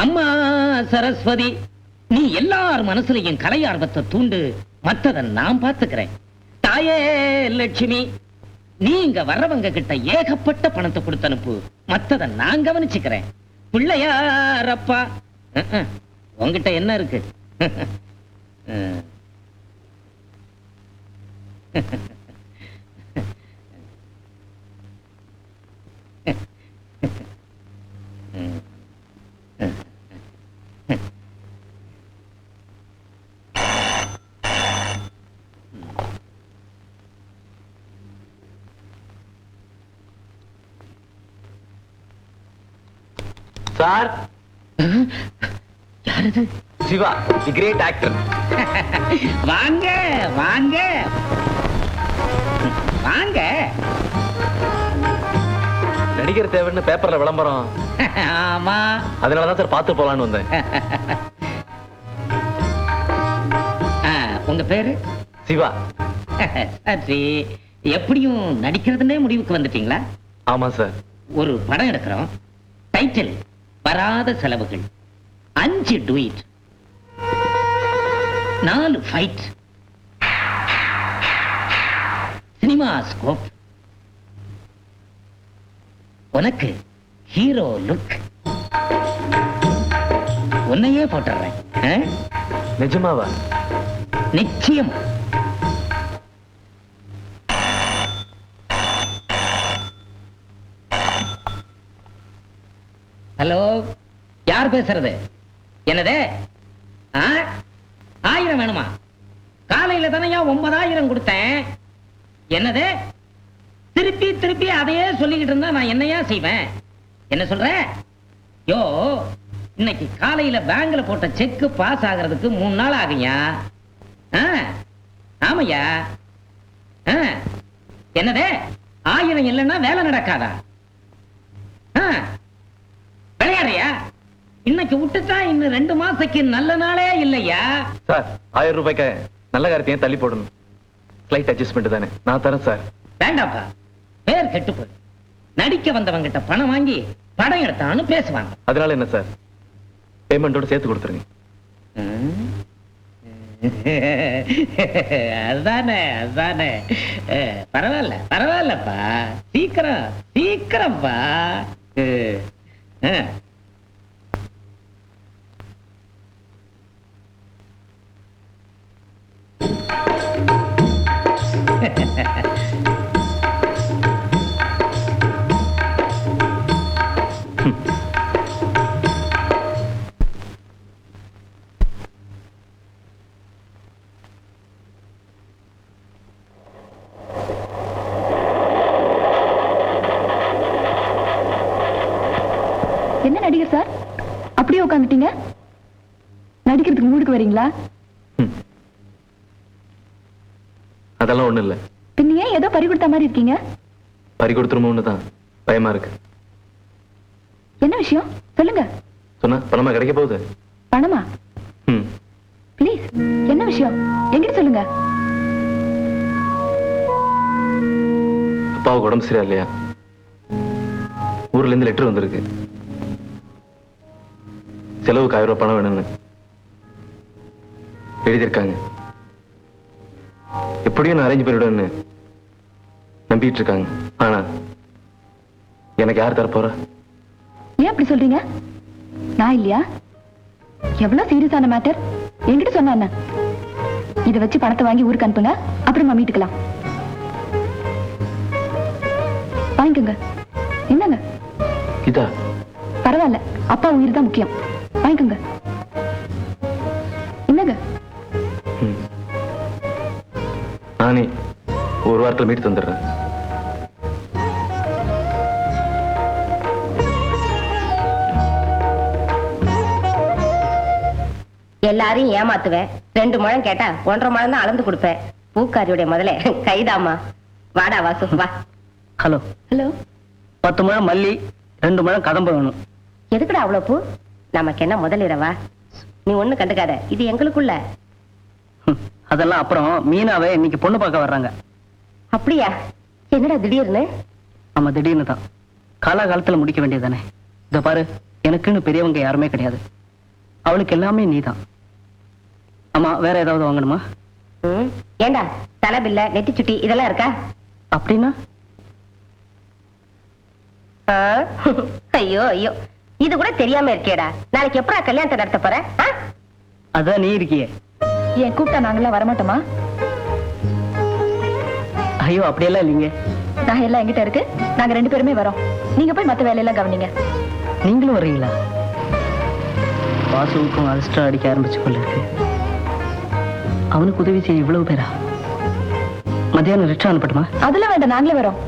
அம்மா சரஸ்வதி, நீ எல்லார் மனசுலயும் கலை ஆர்வத்தை தூண்டு, மத்ததை நான் பார்த்துக்கிறேன். தாயே லட்சுமி, நீ இங்க வர்றவங்க கிட்ட ஏகப்பட்ட பணத்தை கொடுத்து அனுப்பு, மத்ததை நான் கவனிச்சுக்கிறேன். பிள்ளையாரப்பா, உங்ககிட்ட என்ன இருக்கு? சார், யாரது? சிவா, தி கிரேட் ஆக்டர். வாங்க வாங்க வாங்க. நடிகர் தேவைன்னு பேப்பர்ல விளம்பரம். ஆமா, அதனாலதான் சார் பார்த்து போலான்னு வந்தேன். உங்க பேரு? சிவா. சரி, எப்படியும் நடிக்கிறதுனே முடிவுக்கு வந்துட்டீங்களா? ஆமா சார். ஒரு படம் எடுக்கிறோம், டைட்டில் வராத செலவுகள், 5 டூயிட், 4 ஃபைட், சினிமா ஸ்கோப், உனக்கு ஹீரோ லுக், உன்னையே போட்டுறேன். நிஜமாவா? நிச்சயம். ஹலோ, யார் பேசுறது? என்னது? 1000 வேணுமா? காலையில தானையா 9000 கொடுத்தேன். என்னது? திருப்பி திருப்பி அதையே சொல்லிக்கிட்டு இருந்தா நான் என்னையா செய்வேன்? என்ன சொல்ற? யோ, இன்னைக்கு காலையில பேங்க்ல போட்ட செக் பாஸ் ஆகிறதுக்கு 3 நாள் ஆகுயா. ஆமையா. என்னது? 1000 இல்லைன்னா வேலை நடக்காதா? விளையாடுறியா? இன்னைக்கு விட்டுட்டா இன்னும் 2 மாசத்துக்கு நல்ல நாளே இல்லையா? சார், 1000 ரூபாய்க்கு நல்ல காரியத்தையும் தள்ளி போடணும். ஸ்லைட் அட்ஜஸ்ட்மெண்ட் தானே, நான் தரேன் சார். வேண்டாப்பா, பேர் கெட்டு போய் நடிக்க வந்தவங்கிட்ட பணம் வாங்கி படம் எடுத்தான்னு பேசுவாங்க. அதனால என்ன சார், பேமெண்டோட சேர்த்து கொடுத்துருங்க. அதுதானே அதுதானே. பரவாயில்ல பரவாயில்லப்பா, சீக்கிரம் சீக்கிரம்ப்பா. என்ன நடிகர் சார், அப்படியே உட்காந்துட்டீங்க? நடிக்கிறதுக்கு மூடுக்கு வரீங்களா? அதெல்லாம் ஒண்ணு இல்ல. பின்ன ஏன் ஏதோ பறி கொடுத்த மாதிரி இருக்கீங்க? பறி கொடுத்துருமோன்னு தான் பயமா இருக்கு. என்ன விஷயம் சொல்லுங்க. சொன்னா பணமா கிடைக்க போகுது. பணமா? ப்ளீஸ், என்ன விஷயம் எங்கிட்ட சொல்லுங்க. அப்பாவுக்கு உடம்பு சரியா இல்லையா? ஊர்ல இருந்து லெட்டர் வந்திருக்கு. செலவுக்கு 1000 ரூபாய் பணம் வேணும்னு எழுதியிருக்காங்க. எப்படியும் நான் அரேஞ்ச் பண்ணிவிடுவேன்னு நம்பிட்டு இருக்காங்க. ஆனா எனக்கு யார் தரப்போறா? ஏன் அப்படி சொல்றீங்க? நான் இல்லையா? எவ்வளவு சீரியஸான மேட்டர், என்கிட்ட சொன்ன என்ன? இதை வச்சு பணத்தை வாங்கி ஊருக்கு அனுப்புங்க, அப்புறமா மீட்டுக்கலாம். வாங்கிக்கோங்க. என்னங்க இதா? பரவாயில்ல, அப்பா உயிர் தான் முக்கியம். வாங்கிக்கோங்க. என்னங்க? நானே ஒரு வாரத்தில் மீட்டு தந்துடுறேன். எல்லாரையும் ஏமாத்துவேன். 2 முழம் கேட்டா 1.5 முழம் தான் அளந்து கொடுப்பேன். பூக்காரியுடைய முதல்ல கைதாமா. வாடா வாசு வா. Hello hello. 10 முழம் மல்லி, 2 முழம் கதம்பு வேணும். எதுக்குடா அவ்வளவு பூ? நமக்கு என்ன முதலிரவா? நீ ஒண்ணு கண்டுக்காத, இது எங்களுக்குள்ள. அதெல்லாம் அப்புறம். மீனாவை இன்னைக்கு பொண்ணு பார்க்க வர்றாங்க. அப்படியா? என்னடா திடீர்னு? ஆமா, திடீர்னு தான். காலாகாலத்துல முடிக்க வேண்டியதானே. இத பாரு, எனக்குன்னு பெரியவங்க யாருமே கிடையாது. அவளுக்கு எல்லாமே நீதான். ஆமா, வேற ஏதாவது வாங்கணுமா? ஏண்டா தலைபில்ல, நெத்தி சுட்டி இதெல்லாம் இருக்கா? அப்படின்னா? ஐயோ ஐயோ, இது கூட தெரியாம இருக்கேடா. நாளைக்கு எப்படா கல்யாணத்தை நடத்த போற? அதான் நீ இருக்கியே. ஏன் கூப்பிட்டா நாங்கெல்லாம் வரமாட்டோமா? ஐயோ, அப்படியெல்லாம் இல்லைங்க. நகை எல்லாம் எங்கிட்ட இருக்கு, நாங்க 2 பேருமே வரோம். நீங்க போய் மத்த வேலையெல்லாம் கவனிங்க. நீங்களும் வர்றீங்களா? வாசுவுக்கும் அல்ஸ்ட்ரா அடிக்க ஆரம்பிச்சு கொள்ள இருக்கு. அவனுக்கு உதவி செய்ய இவ்வளவு பேரா? மத்தியானம் ரிக்ஷா அனுப்பட்டுமா? அதெல்லாம் வேண்டாம், நாங்களே வரோம்.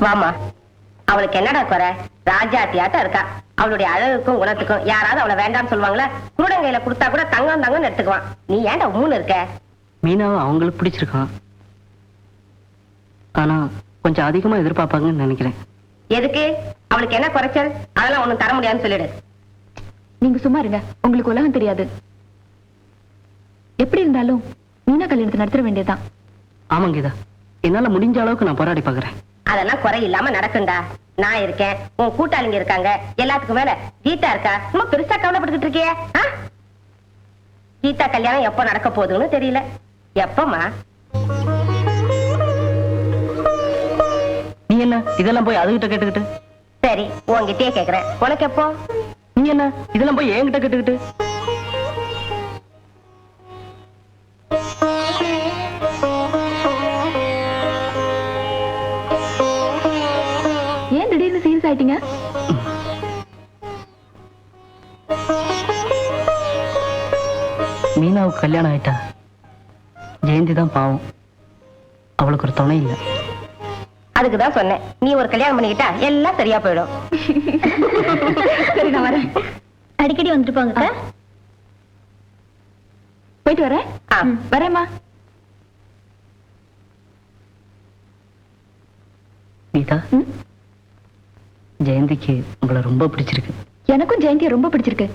வாமா. அவளுக்கு என்னடா குறை? ராஜாத்தியாட்டம் இருக்கா. அவளுடைய அழகுக்கும் குணத்துக்கும் யாராவது அவளை வேண்டாம்னு சொல்லுவாங்களா? குருடங்கையில கொடுத்தா கூட தங்கம் தங்கம்னு எடுத்துக்குவான். நீ ஏன்டா மூணு இருக்க? மீனாவை அவங்களுக்கு பிடிச்சிருக்கான். ஆனா கொஞ்சம் அதிகமா எதிர்பார்ப்பாங்கன்னு நினைக்கிறேன். எதுக்கு? அவளுக்கு என்ன குறைச்சல்? அதெல்லாம் ஒண்ணும் தர முடியாதுன்னு சொல்லிடு. நீங்க சும்மா இருங்க, உங்களுக்கு உலகம் தெரியாது. எப்படி இருந்தாலும் மீனா கல்யாணத்தை நடத்த வேண்டியதுதான். ஆமாங்க கீதா, என்னால முடிஞ்ச அளவுக்கு நான் போராடி பாக்குறேன். அதெல்லாம் குறை இல்லாம நடக்கும்டா. நான் இருக்கேன், உன் கூட்டாளிங்க இருக்காங்க, எல்லாத்துக்கும் மேல கீதா இருக்கா. சும்மா பெருசா கவலைப்பட்டுக்கிட்டு இருக்கியே. கீதா கல்யாணம் எப்ப நடக்க போகுதுன்னு தெரியல. எப்பமா? என்ன இதெல்லாம் போய் அதுகிட்ட கேட்டுக்கிட்டு? சரி உன்கிட்டயே கேக்குறேன், உனக்கு எப்போ? நீ என்ன இதெல்லாம் போய் என்கிட்ட கேட்டுக்கிட்டு? ஏன் திடீர்னு சீரியஸ் ஆயிட்டீங்க? மீனாவுக்கு கல்யாணம் ஆயிட்டா. ஜெயந்தி தான் பாவம், அவளுக்கு ஒரு துணை இல்லை. அதுக்குதான் சொன்னேன், நீ ஒரு கல்யாணம் பண்ணிக்கிட்டா எல்லாம் சரியா போயிடும். சரி நான் வரேன். அடிக்கடி வந்துட்டு போங்க. போயிட்டு வரேன். வரேம்மா. கீதா, ஜெயந்திக்கு உங்களை ரொம்ப பிடிச்சிருக்கு. எனக்கும் ஜெயந்தியை ரொம்ப பிடிச்சிருக்கு.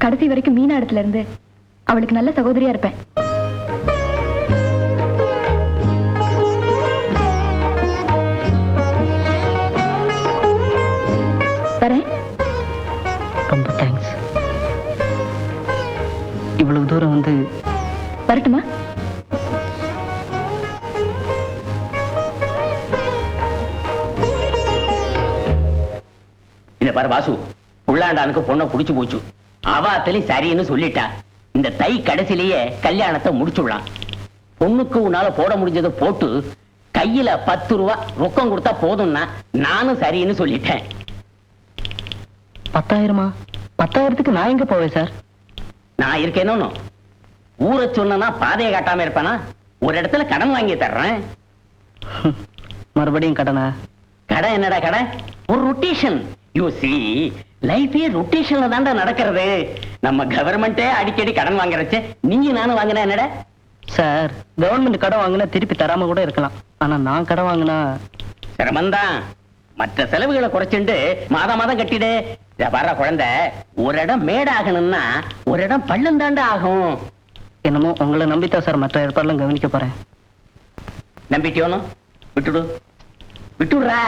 கடைசி வரைக்கும் மீனா இடத்துல இருந்து அவளுக்கு நல்ல சகோதரியா இருப்பேன். வரேன். ரொம்ப தேங்க்ஸ். இவ்வளவு தூரம் வந்து வரட்டுமா? இந்த பாரு வாசு, புள்ளாண்டானுக்கு பொண்ணை புடிச்சு போச்சு. அவாத்தலி சரின்னு சொல்லிட்டா. இந்த தை கடைசிலேயே கல்யாணத்தை முடிச்சுடலாம். பொண்ணுக்கு உன்னால போட முடிஞ்சதை போட்டு கையில 10 ரூபா ரொக்கம் கொடுத்தா போதும்னா நானும் சரின்னு சொல்லிட்டேன். 10,000? 10,000க்கு நான் எங்க போவேன் சார்? நான் இருக்கேன்னு ஊரை சொன்னா பாதையை காட்டாம இருப்பேனா? ஒரு இடத்துல கடன் வாங்கி தர்றேன். மறுபடியும் கடனா? கடன் என்னடா கடன்? ஒரு ரொட்டேஷன். யூ சி, லைஃபே ரொட்டேஷன்ல தான்டா நடக்கிறது. நம்ம கவர்மெண்டே அடிக்கடி கடன் வாங்குறச்சே நீங்க நானும் வாங்கினா என்னடா? சார், கவர்மெண்ட் கடன் வாங்கினா திருப்பி தராம கூட இருக்கலாம். ஆனா நான் கடன் வாங்கினா சிரமம்தான். மற்ற செலவுகளை குறைச்சுண்டு மாதம் மாதம் கட்டிடு. வர்ற குழந்தை ஒரு இடம் மேடாகணும்னா ஒரு இடம் பள்ளம் தாண்டா ஆகும். என்னமோ உங்களை நம்பித்தான் சார் மற்ற ஏற்பாடுலாம் கவனிக்க போறேன். நம்பிட்டியோனும் விட்டுடு, விட்டுடுறா.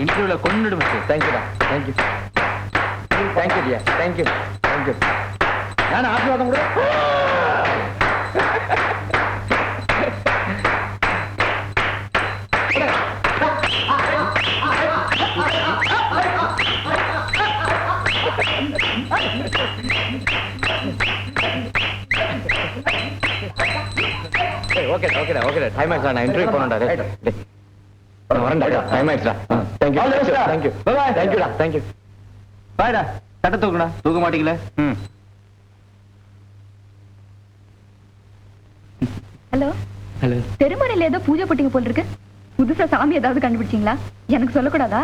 இன்டர்வியூல கொண்டுடு மிஸ்டர். தேங்க்யூடா, தேங்க்யூ, தேங்க்யூ டியா, தேங்க்யூ, தேங்க்யூ. நான் ஆசீர்வாதம் கூட. ஓகே ஓகேடா, ஓகேடா. டைம் ஆயிடுச்சா, நான் இன்டர்வியூ போறேன்டா. வரேன்டா, டைம் ஆயிடுச்சா. Thank you, thank you, bye. தேங்க்யூடா, தேங்க்யூ. பாய்டா. தட்ட தூக்குடா. தூக்க மாட்டீங்களே? ஹலோ. ஹலோ. தெருமறையில ஏதோ பூஜை போட்டீங்க போல இருக்கு. புதுசா சாமி ஏதாவது கண்டுபிடிச்சீங்களா? எனக்கு சொல்லக்கூடாதா?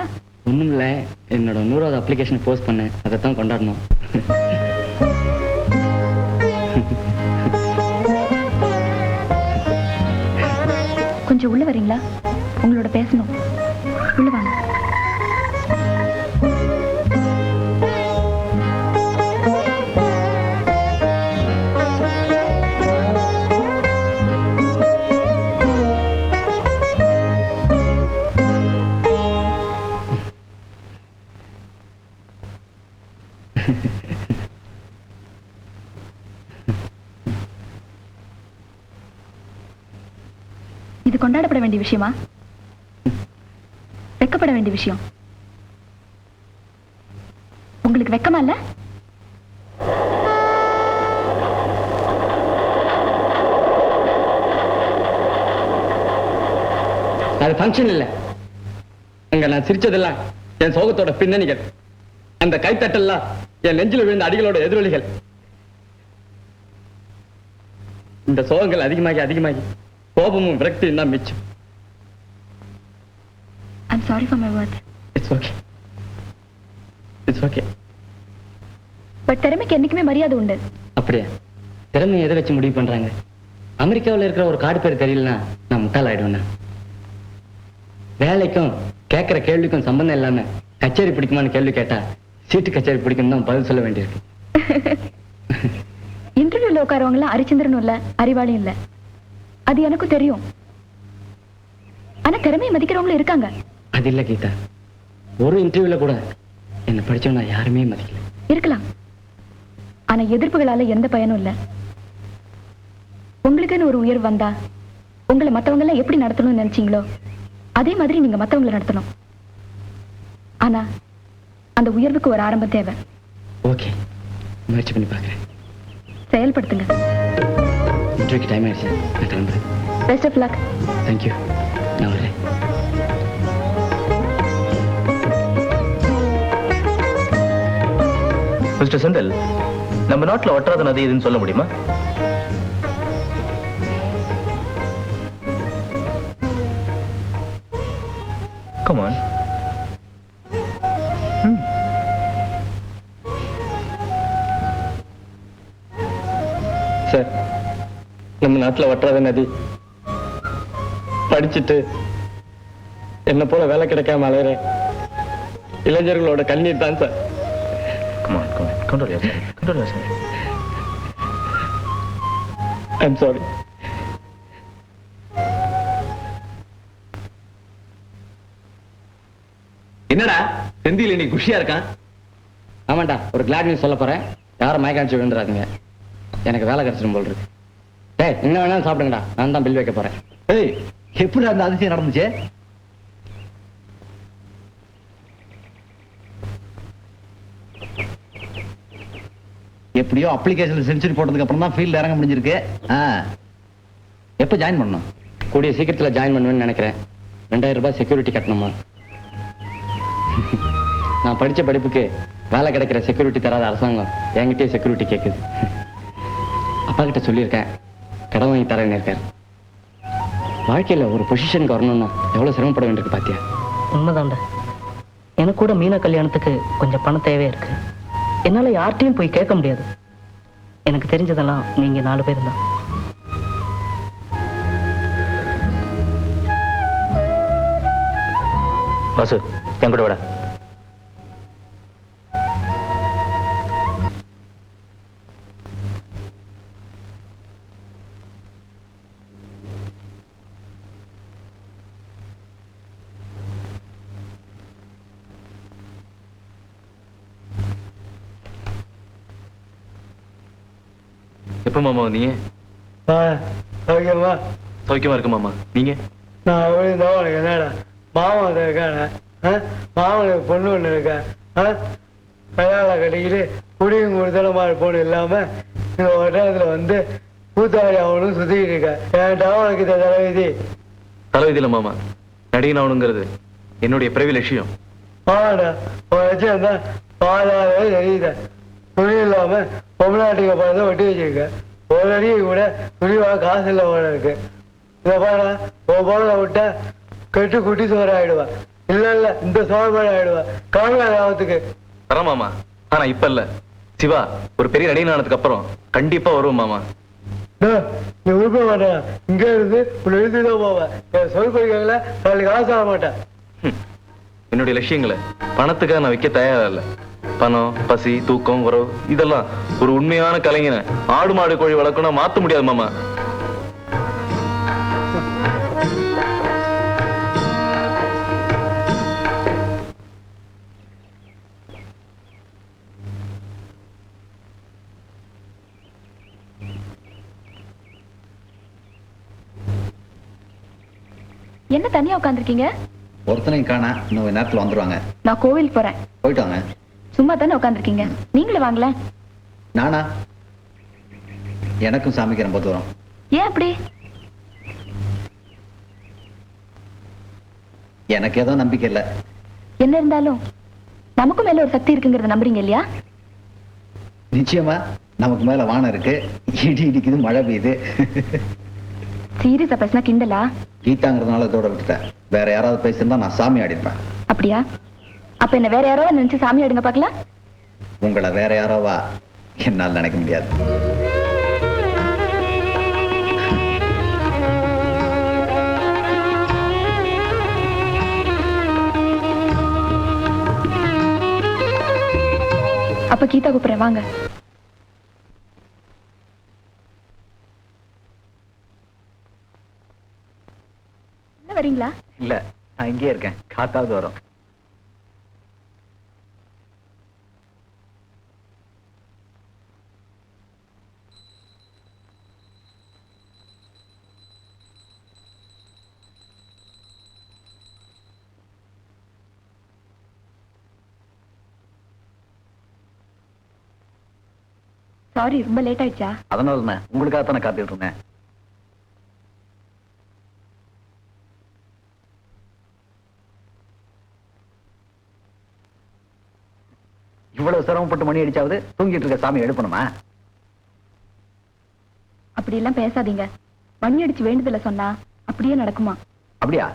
ஒண்ணும் இல்ல, என்னோட 100வது அப்ளிகேஷன் போஸ்ட் பண்ணேன், அதைத்தான் கொண்டாடணும். கொஞ்சம் உள்ள வரீங்களா? உங்களோட பேசணும். உள்ள வாங்க. இது கொண்டாடப்பட வேண்டிய விஷயமா? வெக்கப்பட வேண்டிய விஷயம்? உங்களுக்கு வெக்கமா இல்ல? அது ஃபங்க்ஷன் இல்ல. அங்க நான் சிரிச்சதெல்லாம் என் சோகத்தோட பின்னணிகள். அந்த கைத்தட்டெல்லாம் என் நெஞ்சில விழுந்த அடிகளோட எதிரொலிகள். இந்த சோகங்கள் அதிகமாகி கோபமும் விரக்தியும் தான் மிச்சம். I'm sorry for my words. It's okay, it's okay. But திறமைக்கு என்னைக்குமே மரியாதை உண்டு. அப்படியா? திறமை எதை வச்சு முடிவு பண்றாங்க? அமெரிக்காவில் இருக்கிற ஒரு காடு பேர் தெரியலனா நான் முட்டாள் ஆயிடுவேன். வேலைக்கும் கேட்கிற கேள்விக்கும் சம்பந்தம் இல்லாம கச்சேரி பிடிக்குமான்னு கேள்வி கேட்டா சீட்டு கச்சேரி பிடிக்கும் தான் பதில் சொல்ல வேண்டியிருக்கு. இன்டர்வியூல உட்காரவங்க எல்லாம் அரிச்சந்திரனும் இல்ல, அறிவாளியும் இல்ல. அது எனக்கும் தெரியும். ஆனா திறமையை மதிக்கிறவங்களும் இருக்காங்க. அது இல்ல கீதா, ஒரு இன்டர்வியூல கூட என்ன படிச்சவனா யாருமே மதிக்கல. இருக்கலாம், ஆனா எதிர்ப்புகளால எந்த பயனும் இல்ல. உங்களுக்குன்னு ஒரு உயர்வு வந்தா உங்களை மத்தவங்க எல்லாம் எப்படி நடத்தணும்னு நினைச்சீங்களோ அதே மாதிரி நீங்க மத்தவங்களை நடத்தணும். ஆனா அந்த உயர்வுக்கு ஒரு ஆரம்பம் தேவை. ஓகே, முயற்சி பண்ணி பார்க்கிறேன். செயல்படுத்துங்க. இன்டர்வியூக்கு டைம் ஆயிடுச்சு, நான் கிளம்புறேன். Best of luck. தேங்க்யூ, நான் வரேன். மிஸ்டர் செந்தில், நம்ம நாட்டுல ஒற்றாத நதி எதுன்னு சொல்ல முடியுமா? Come on. சார், நம்ம நாட்டுல வற்றாத நதி. படிச்சுட்டு என்ன போல வேலை கிடைக்காம அலையிற இளைஞர்களோட கண்ணீர் தான் sir. Come on. Control yourself. I'm sorry. என்னடா செந்தில் நீ குஷியா இருக்கான்? ஆமாண்டா, ஒரு கிளாட் நியூஸ் சொல்ல போறேன். யாரும் மயக்காட்சி விழுந்துடாதீங்க. எனக்கு வேலை கிடைச்சிடும் போல் இருக்கு. டேய், என்ன வேணாலும் சாப்பிடுங்கடா, நான் தான் பில் வைக்க போறேன். ஏய், எப்படி அந்த அதிசயம் நடந்துச்சு? எப்படியோ அப்ளிகேஷன்ல சென்ச்சுரி போட்டதுக்கு அப்புறம் தான் ஃபீல்ட் இறங்க முடிஞ்சிருக்கு. எப்ப ஜாயின் பண்ணணும்? கூடிய சீக்கிரத்துல ஜாயின் பண்ணுவேன்னு நினைக்கிறேன். 2000 ரூபாய் செக்யூரிட்டி கட்டணுமா? நான் படிச்ச படிப்புக்கு வேலை கிடைக்கிற செக்யூரிட்டி தராத அரசாங்கம் என்கிட்டயே செக்யூரிட்டி கேட்குது. அப்பா கிட்ட சொல்லியிருக்கேன், கடன் வாங்கி தரேன்னு இருக்காரு. வாழ்க்கையில ஒரு பொசிஷனுக்கு வரணும்னா எவ்வளவு சிரமப்பட வேண்டியிருக்கு பாத்தியா? உண்மைதான்டா. எனக்கு கூட மீனா கல்யாணத்துக்கு கொஞ்சம் பணம் தேவையா இருக்கு. என்னால யார்கிட்டையும் போய் கேட்க முடியாது. எனக்கு தெரிஞ்சதெல்லாம் நீங்க 4 பேர் தான். வாசு, என் கூட விட. எப்ப மாமா வந்தீங்க? சௌக்கியமா இருக்கு மாமா. நீங்க? நான் விழுந்தோம். உனக்கு என்னடா மாமா இருக்கானே, மாமனுக்கு பொண்ணு ஒண்ணு இருக்கேன். கல்யாணம் கட்டிக்கிட்டு குடியும் கொடுத்தனமா இருப்போன்னு இல்லாம இந்த வட்டாரத்துல வந்து கூத்தாடி அவனும் சுத்திக்கிட்டு இருக்கேன். ஏன்டா உனக்கு இந்த தலைவிதி? தலைவிதியில மாமா, நடிகன் ஆகணுங்கிறது என்னுடைய பிறவி லட்சியம். ஆமாடா, உன் லட்சியம் தான் பாலாவே தெரியுத. துணி இல்லாம பொம்நாட்டுக்கு பணத்தை வெட்டி வச்சிருக்க. ஒரு அடியை கூட துணிவா காசு இல்ல போல இருக்கு. இதை பாரு, உன் பொருளை விட்டா கெட்டு குட்டி சோறு ஆயிடுவா. இல்ல இந்த சோழ ஆயிடுவா. காணல லாபத்துக்கு தர மாமா. ஆனா இப்ப இல்ல, சிவா ஒரு பெரிய நடிகன் ஆனதுக்கு அப்புறம் கண்டிப்பா வருவோம் மாமா. நீ உருப்ப மாட்டேன். இங்க இருந்து உன்னை எழுதிதான் போவேன். என் சொல் படிக்கல, நாளைக்கு காசு ஆக மாட்டேன். என்னுடைய லட்சியங்களை பணத்துக்காக நான் வைக்க தயாரா இல்ல. பணம், பசி, தூக்கம், உறவு இதெல்லாம் ஒரு உண்மையான கலைஞனை ஆடு மாடு கோழி வளர்க்கணும் மாத்த முடியாது மாமா. என்ன தனியா உட்காந்துருக்கீங்க? ஒருத்தனையும் காணா, இன்னும் நேரத்துல வந்துருவாங்க. நான் கோவிலுக்கு போறேன். போயிட்டு வாங்க. சும்மா தானே உட்காந்துருக்கீங்க, நீங்களும் வாங்களேன். நானா? எனக்கும் சாமிக்கு ரொம்ப தூரம். ஏன் அப்படி? எனக்கு ஏதோ நம்பிக்கை இல்ல. என்ன இருந்தாலும் நமக்கும் மேல ஒரு சக்தி இருக்குங்கிறத நம்புறீங்க இல்லையா? நிச்சயமா நமக்கு மேல வானம் இருக்கு, இடி இடிக்குது, மழை பெய்யுது. சீரியஸா பேசினா கிண்டலா? கீதாங்கிறதுனால இதோட விட்டுட்டேன். வேற யாராவது பேசியிருந்தா நான் சாமி ஆடிப்பேன். அப்படியா? அப்ப என்ன வேற யாரோ நினைச்சு சாமி ஆடுங்க பாக்கலாம். உங்களை வேற யாரோவா என்னால் நினைக்க முடியாது. அப்ப கீதா கூப்பிடுறேன், வாங்க. வரீங்களா? இல்ல, நான் இங்கேயே இருக்கேன். காத்தாவது வரும். சாரி, ரொம்ப லேட் ஆயிடுச்சா? அதனால தான் உங்களுக்காக தானே காத்துட்டு இருந்தேன். இவ்வளவு சிரமப்பட்டு மணி அடிச்சாவது தூங்கிட்டு இருக்க சாமி எழுப்பணுமா? அப்படி எல்லாம் பேசாதீங்க. மணி அடிச்சு வேண்டுதல சொன்னா அப்படியே நடக்குமா? அப்படியா?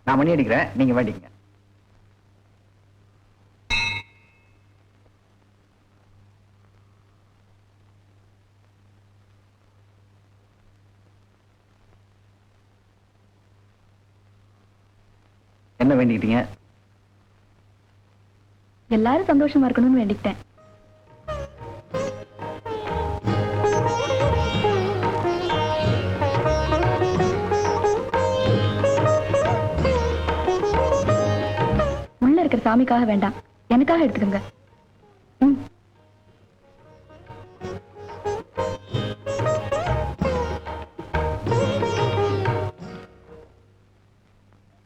நான் மணி அடிக்கிறேன், நீங்க வேண்டிக்கங்க. என்ன வேண்டிக்கிட்டீங்க? எல்லாரும் சந்தோஷமா இருக்கணும்னு வேண்டிக்கிட்டேன். உள்ள இருக்கிற சாமிக்காக வேண்டாம், எனக்காக எடுத்துக்கங்க.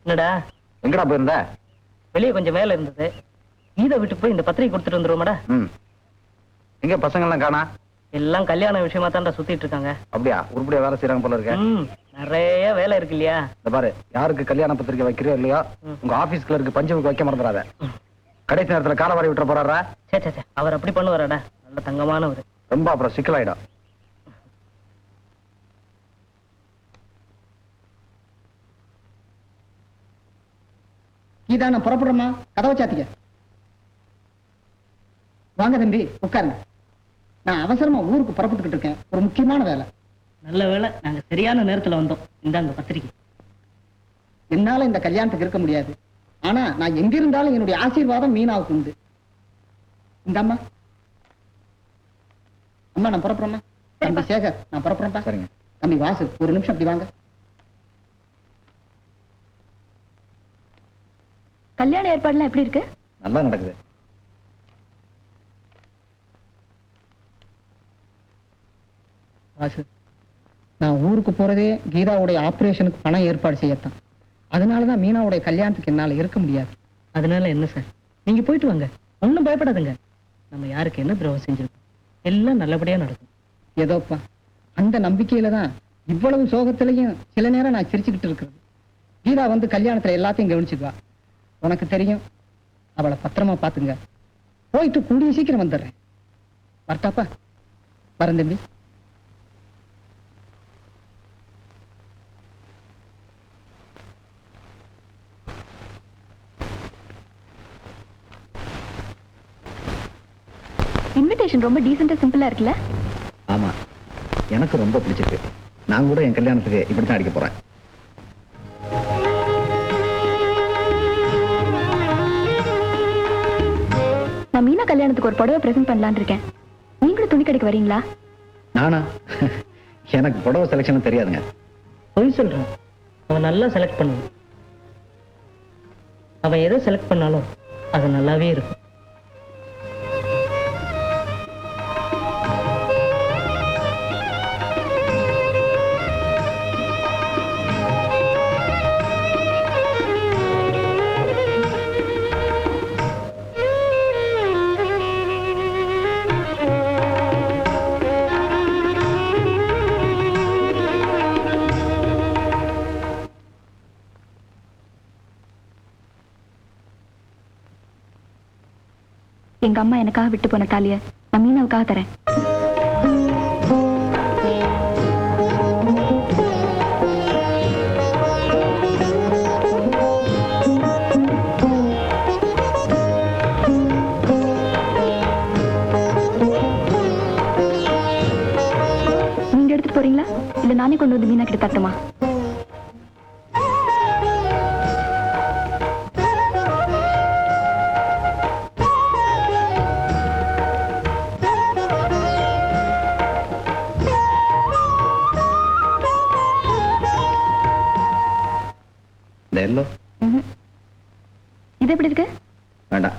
என்னடா எங்கடா போயிருந்த? வெளியே கொஞ்சம் வேலை இருந்தது. கீதை விட்டு போய் இந்த பத்திரிகை கொடுத்துட்டு வந்துருவோமாடா. எங்க பசங்க எல்லாம் காணா? எல்லாம் கல்யாண விஷயமா தான்டா சுத்திட்டு இருக்காங்க. அப்படியா? உருப்படியா வேலை செய்யறாங்க போல இருக்க. நிறைய வேலை இருக்கு இல்லையா? இந்த பாரு, யாருக்கு கல்யாண பத்திரிக்கை வைக்கிறியோ இல்லையோ, உங்க ஆபீஸ் கிளர்க்கு பஞ்சமுக்கு வைக்க மறந்துடாத. கடைசி நேரத்துல காலவாரி விட்டுற போறாரா? சே அவர் அப்படி பண்ணுவாராடா, நல்ல தங்கமானவர். ரொம்ப அப்புறம் சிக்கலாயிடும். கீதா, நான் புறப்படுறோமா? கதவை சாத்திக்க. வாங்க தம்பி, உட்காருங்க. நான் அவசரமா ஊருக்கு புறப்பட்டுக்கிட்டு இருக்கேன், ஒரு முக்கியமான வேலை. நல்ல வேலை, நாங்க சரியான நேரத்துல வந்தோம். இந்தாங்க பத்திரிகை. என்னால இந்த கல்யாணத்துக்கு இருக்க முடியாது, ஆனா நான் எங்க இருந்தாலும் என்னுடைய ஆசீர்வாதம் மீனாவுக்கு உண்டு. இந்த அம்மா நான் புறப்படுறேம்மா. தம்பி சேகர், நான் புறப்படுறேன். சரிங்க. தம்பி வாசு, ஒரு நிமிஷம் அப்படி வாங்க. கல்யாண ஏற்பாடுலாம் எப்படி இருக்கு? நல்லா நடக்குது. வாசு, நான் ஊருக்கு போறதே கீதாவுடைய ஆபரேஷனுக்கு பணம் ஏற்பாடு செய்யத்தான். அதனாலதான் மீனாவுடைய கல்யாணத்துக்கு என்னால இருக்க முடியாது. அதனால என்ன சார், நீங்க போயிட்டு வாங்க, ஒண்ணும் பயப்படாதுங்க. நம்ம யாருக்கு என்ன துரோகம் செஞ்சிருக்கோம், எல்லாம் நல்லபடியா நடக்கும். ஏதோப்பா, அந்த நம்பிக்கையில தான் இவ்வளவு சோகத்திலையும் சில நேரம் நான் சிரிச்சுக்கிட்டு இருக்கிறது. கீதா வந்து கல்யாணத்துல எல்லாத்தையும் கவனிச்சுக்குவா. உனக்கு தெரியும், அவளை பத்திரமா பாத்துங்க. போயிட்டு கூடிய சீக்கிரம் வந்துடுறேன். வரட்டாப்பா? வரேன் தம்பி. இன்விடேஷன் ரொம்ப டீசெண்டா சிம்பிளா இருக்குல்ல? ஆமா, எனக்கு ரொம்ப பிடிச்சிருக்கு. நான் கூட என் கல்யாணத்துக்கு இப்படித்தான் அடிக்க போறேன். நான் மீனா கல்யாணத்துக்கு ஒரு புடவை பிரசன்ட் பண்ணலான்னு இருக்கேன். நீங்களும் துணி கடைக்கு வரீங்களா? நானா? எனக்கு புடவை செலக்ஷன் தெரியாதுங்க. போய் சொல்றான், அவன் நல்லா செலக்ட் பண்ணுவான். அவன் எதை செலக்ட் பண்ணாலும் அது நல்லாவே இருக்கும். எங்க அம்மா எனக்காக விட்டு போன தாலிய நான் மீனாவுக்காக தரேன். நீங்க எடுத்துட்டு போறீங்களா இல்ல நானே கொண்டு வந்து மீனா கிட்ட தட்டுமா? இந்த எல்லோ இது எப்படி இருக்கு? வேண்டாம்,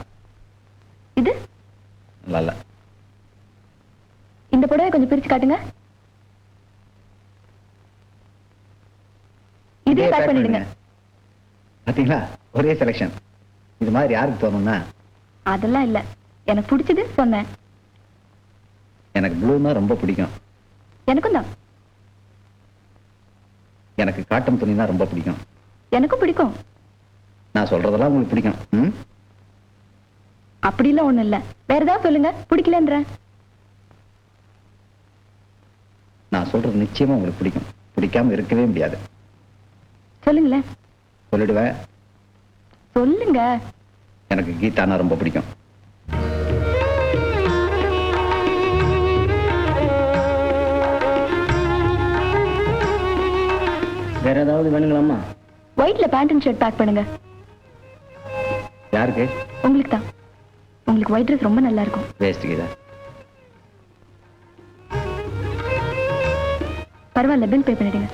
இது நல்லா இல்ல. இந்த புடவை கொஞ்சம் பிரிச்சு காட்டுங்க. இதே பேக் பண்ணிடுங்க. பாத்தீங்களா, ஒரே செலக்ஷன். இது மாதிரி யாருக்கு தோணும்னா? அதெல்லாம் இல்ல, எனக்கு பிடிச்சது சொன்னேன். எனக்கு ப்ளூனா ரொம்ப பிடிக்கும். எனக்கும் தான். எனக்கு காட்டன் துணினா ரொம்ப பிடிக்கும். எனக்கும் பிடிக்கும். நான் சொல்றதெல்லாம் உங்களுக்கு பிடிக்கும். ம்? அப்படிலாம் ஒண்ணும் இல்ல, வேற ஏதாவது சொல்லுங்க. பிடிக்கலன்ற நான் சொல்றது நிச்சயமா உங்களுக்கு பிடிக்கும். பிடிக்காம இருக்கவே முடியாது. சொல்லுங்களேன். சொல்லிடுவேன். சொல்லுங்க. எனக்கு கீதானா ரொம்ப பிடிக்கும். வேற ஏதாவது வேணுங்களாம்மா? ஒயிட்ல பேண்ட் அண்ட் ஷர்ட் பேக் பண்ணுங்க. யாருக்கு? உங்களுக்கு தான். உங்களுக்கு ஒயிட் ட்ரெஸ் ரொம்ப நல்லா இருக்கும். வேஸ்ட் கீதா. பரவாயில்ல, பில் பே பண்ணிடுங்க.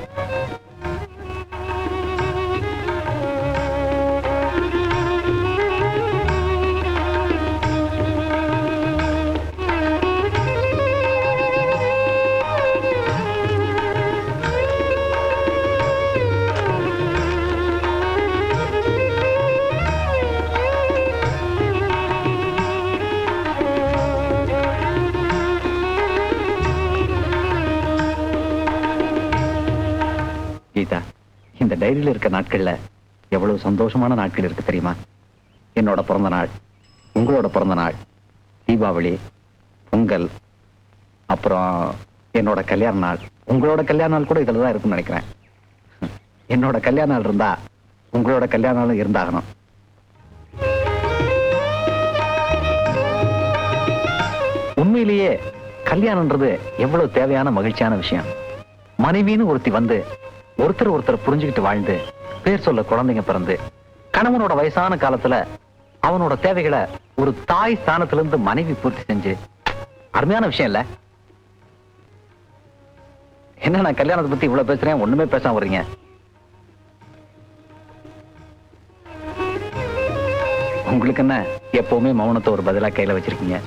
கீதா, இந்த டைரியில இருக்க நாட்கள்ல எவ்வளவு சந்தோஷமான நாட்கள் இருக்கு தெரியுமா? என்னோட பிறந்த நாள், உங்களோட பிறந்த நாள், தீபாவளி, பொங்கல், அப்புறம் என்னோட கல்யாண நாள். உங்களோட கல்யாண நாள் கூட இதுலதான் இருக்குன்னு நினைக்கிறேன். என்னோட கல்யாண நாள் இருந்தா உங்களோட கல்யாண நாளும் இருந்தாகணும். உண்மையிலேயே கல்யாணம்ன்றது எவ்வளவு தேவையான மகிழ்ச்சியான விஷயம். மனைவின்னு ஒருத்தி வந்து ஒருத்தர் ஒருத்தர் புரிஞ்சுக்கிட்டு வாழ்ந்து பேர் சொல்ல குழந்தைங்க பிறந்து கணவனோட வயசான காலத்துல அவனோட தேவைகளை ஒரு தாய் ஸ்தானத்திலிருந்து மனைவி பூர்த்தி செஞ்சு அருமையான விஷயம் இல்ல? என்ன நான் கல்யாணத்தை பத்தி இவ்வளவு பேசுறேன், ஒண்ணுமே பேசாம வர்றீங்க? உங்களுக்கு என்ன எப்பவுமே மௌனத்தை ஒரு பதிலா கையில வச்சிருக்கீங்க?